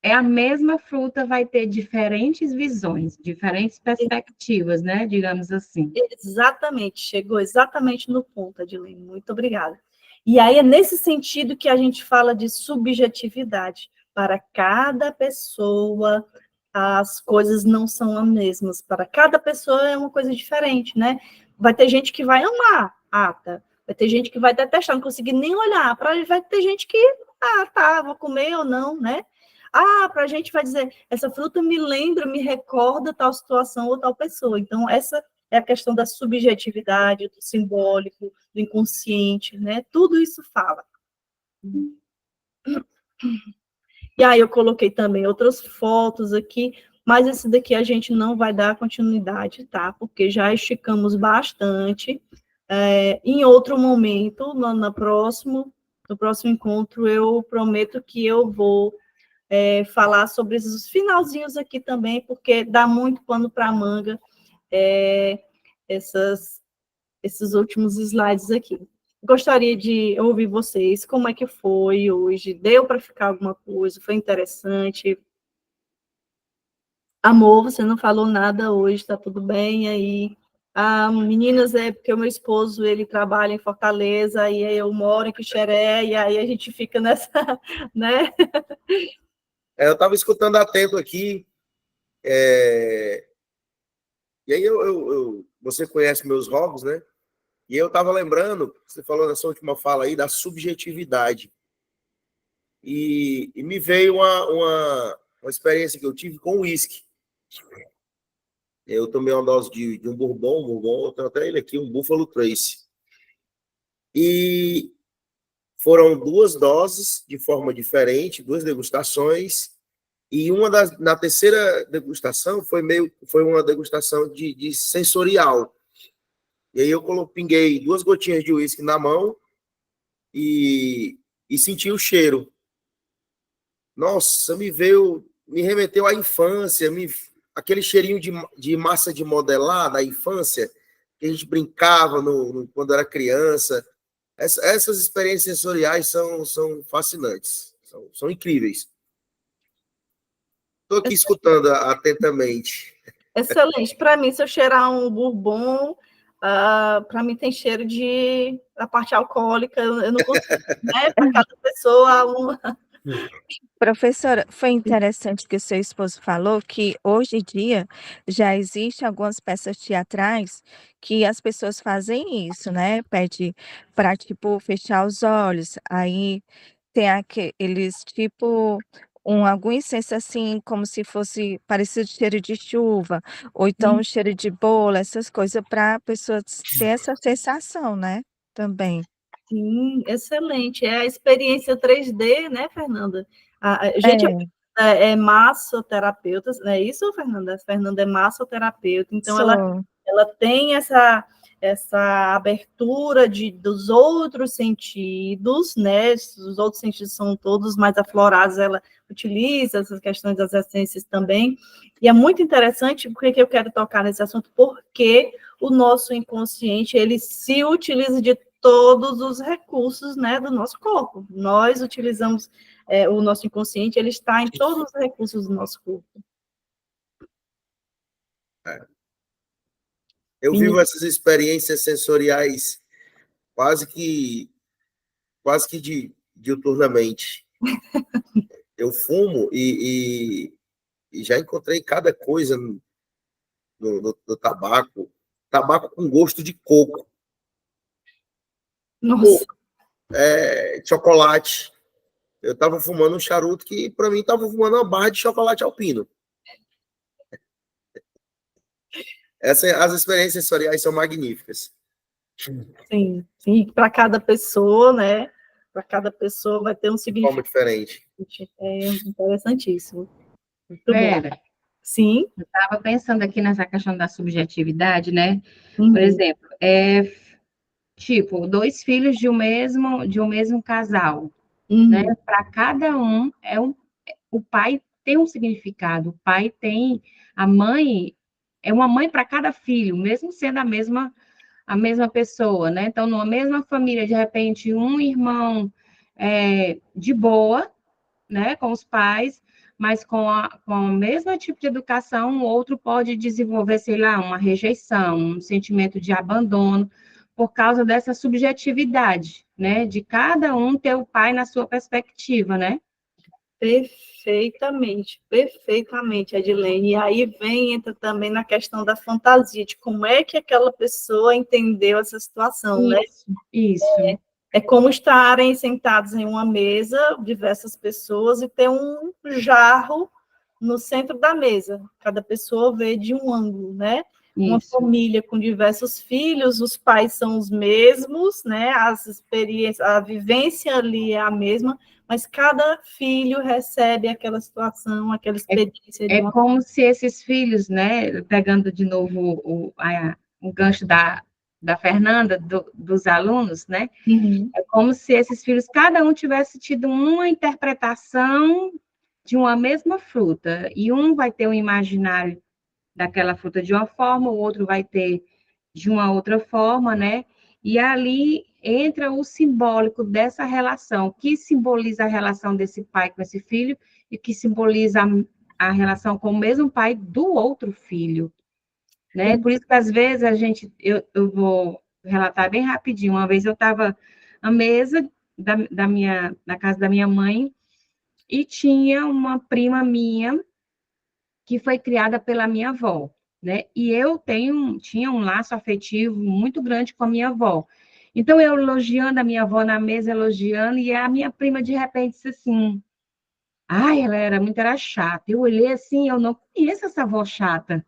é a mesma fruta, vai ter diferentes visões, diferentes perspectivas, né, digamos assim. Exatamente, chegou exatamente no ponto, Adilene, muito obrigada. E aí é nesse sentido que a gente fala de subjetividade. Para cada pessoa, as coisas não são as mesmas. Para cada pessoa é uma coisa diferente, né? Vai ter gente que vai amar a ata, vai ter gente que vai detestar, não conseguir nem olhar. Vai ter gente que, tá, vou comer ou não, né? Para a gente vai dizer, essa fruta me lembra, me recorda tal situação ou tal pessoa. Então, essa é a questão da subjetividade, do simbólico, do inconsciente, né? Tudo isso fala. E aí eu coloquei também outras fotos aqui mas esse daqui a gente não vai dar continuidade, tá? Porque já esticamos bastante. Em outro momento, no próximo encontro, eu prometo que eu vou falar sobre esses finalzinhos aqui também, porque dá muito pano para manga esses últimos slides aqui. Gostaria de ouvir vocês, como é que foi hoje? Deu para ficar alguma coisa? Foi interessante? Amor, você não falou nada hoje, está tudo bem aí? Meninas, é porque o meu esposo, ele trabalha em Fortaleza, e aí eu moro em Quixeré, e aí a gente fica nessa, né? Eu estava escutando atento aqui, e aí você conhece meus hobbies, né? E eu estava lembrando, você falou nessa última fala aí, da subjetividade. E me veio uma experiência que eu tive com o uísque. Eu tomei uma dose de um bourbon, eu tenho até ele aqui, um Buffalo Trace. E foram 2 doses de forma diferente, 2 degustações, e na terceira degustação foi uma degustação de sensorial. E aí eu pinguei 2 gotinhas de uísque na mão e senti o cheiro. Nossa, me remeteu à infância, aquele cheirinho de massa de modelar da infância, que a gente brincava quando era criança. Essas experiências sensoriais são fascinantes, são incríveis. Estou aqui escutando atentamente. Excelente. Para mim, se eu cheirar um bourbon, para mim tem cheiro da parte alcoólica, eu não consigo, né? Para cada pessoa, Professora, foi interessante que o seu esposo falou que hoje em dia já existem algumas peças teatrais que as pessoas fazem isso, né? Pede para, tipo, fechar os olhos, aí tem aqueles, tipo, algum incenso assim, como se fosse parecido cheiro de chuva, ou então cheiro de bolo, essas coisas, para a pessoa ter essa sensação, né? Também. Sim, excelente. É a experiência 3D, né, Fernanda? A gente É, é massoterapeuta, não é isso, Fernanda? A Fernanda é massoterapeuta, então sou. ela tem essa abertura dos outros sentidos, né? Os outros sentidos são todos mais aflorados, ela utiliza essas questões das essências também. E é muito interessante, porque eu quero tocar nesse assunto, porque o nosso inconsciente, ele se utiliza de todos os recursos, né, do nosso corpo. Nós utilizamos o nosso inconsciente, ele está em todos os recursos do nosso corpo. Eu vivo essas experiências sensoriais quase que diuturnamente. Eu fumo e já encontrei cada coisa no tabaco. Tabaco com gosto de coco. Nossa. Chocolate. Eu estava fumando um charuto que, para mim, estava fumando uma barra de chocolate alpino. As experiências sensoriais são magníficas. Sim, sim. Para cada pessoa, né? Para cada pessoa vai ter um significado diferente. É interessantíssimo. Muito Vera, bom. Sim. eu estava pensando aqui nessa questão da subjetividade, né? Uhum. Por exemplo, tipo, 2 filhos de um mesmo casal, né? Para cada um, o pai tem um significado, o pai tem, a mãe é uma mãe para cada filho, mesmo sendo a mesma pessoa, né? Então, numa mesma família, de repente, um irmão de boa, né, com os pais, mas com o mesmo tipo de educação, o outro pode desenvolver, sei lá, uma rejeição, um sentimento de abandono, por causa dessa subjetividade, né, de cada um ter o pai na sua perspectiva, né? Perfeitamente, Edilene. E aí entra também na questão da fantasia, de como é que aquela pessoa entendeu essa situação, né? Isso. É como estarem sentados em uma mesa, diversas pessoas, e ter um jarro no centro da mesa. Cada pessoa vê de um ângulo, né? Uma família com diversos filhos, os pais são os mesmos, né? As experiências, a vivência ali é a mesma, mas cada filho recebe aquela situação, aquela experiência de É uma... como se esses filhos, né, pegando de novo o gancho da Fernanda, dos alunos, né, Uhum. é como se esses filhos, cada um tivesse tido uma interpretação de uma mesma fruta, e um vai ter um imaginário daquela fruta de uma forma, o outro vai ter de uma outra forma, né? E ali entra o simbólico dessa relação, que simboliza a relação desse pai com esse filho e que simboliza a relação com o mesmo pai do outro filho, né? Por isso que às vezes eu vou relatar bem rapidinho. Uma vez eu estava à mesa na casa da minha mãe e tinha uma prima minha que foi criada pela minha avó, né? E eu tinha um laço afetivo muito grande com a minha avó. Então, eu elogiando a minha avó na mesa, elogiando, e a minha prima, de repente, disse assim, ai, era chata. Eu olhei assim, eu não conheço essa avó chata.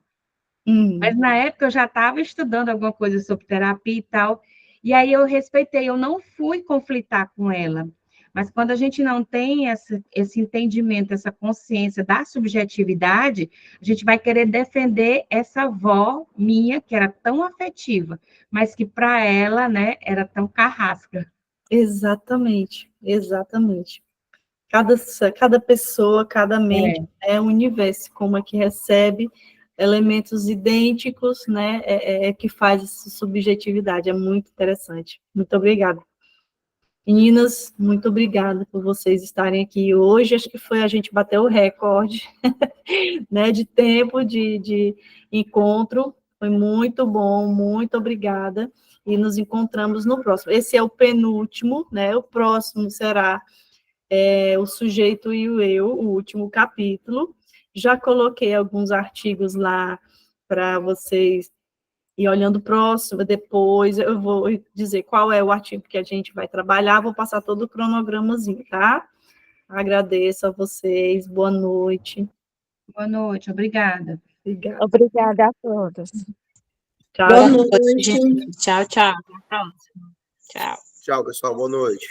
Mas, na época, eu já estava estudando alguma coisa sobre terapia e tal, e aí eu respeitei, eu não fui conflitar com ela. Mas quando a gente não tem esse entendimento, essa consciência da subjetividade, a gente vai querer defender essa avó minha, que era tão afetiva, mas que para ela, né, era tão carrasca. Exatamente, exatamente. Cada pessoa, cada mente é um universo, como é que recebe elementos idênticos, né, que faz essa subjetividade, é muito interessante. Muito obrigada. Meninas, muito obrigada por vocês estarem aqui hoje, acho que a gente bateu o recorde, né, de tempo de encontro, foi muito bom, muito obrigada, e nos encontramos no próximo. Esse é o penúltimo, né, o próximo será o sujeito e o eu, o último capítulo. Já coloquei alguns artigos lá para vocês ir olhando próximo, depois eu vou dizer qual é o artigo que a gente vai trabalhar, vou passar todo o cronogramazinho, tá? Agradeço a vocês, boa noite. Boa noite, obrigada. Obrigada. Obrigada a todos. Tchau, Boa Boa tchau. noite, noite. gente. Tchau, tchau. Até a próxima. Tchau. Tchau, pessoal. Boa noite.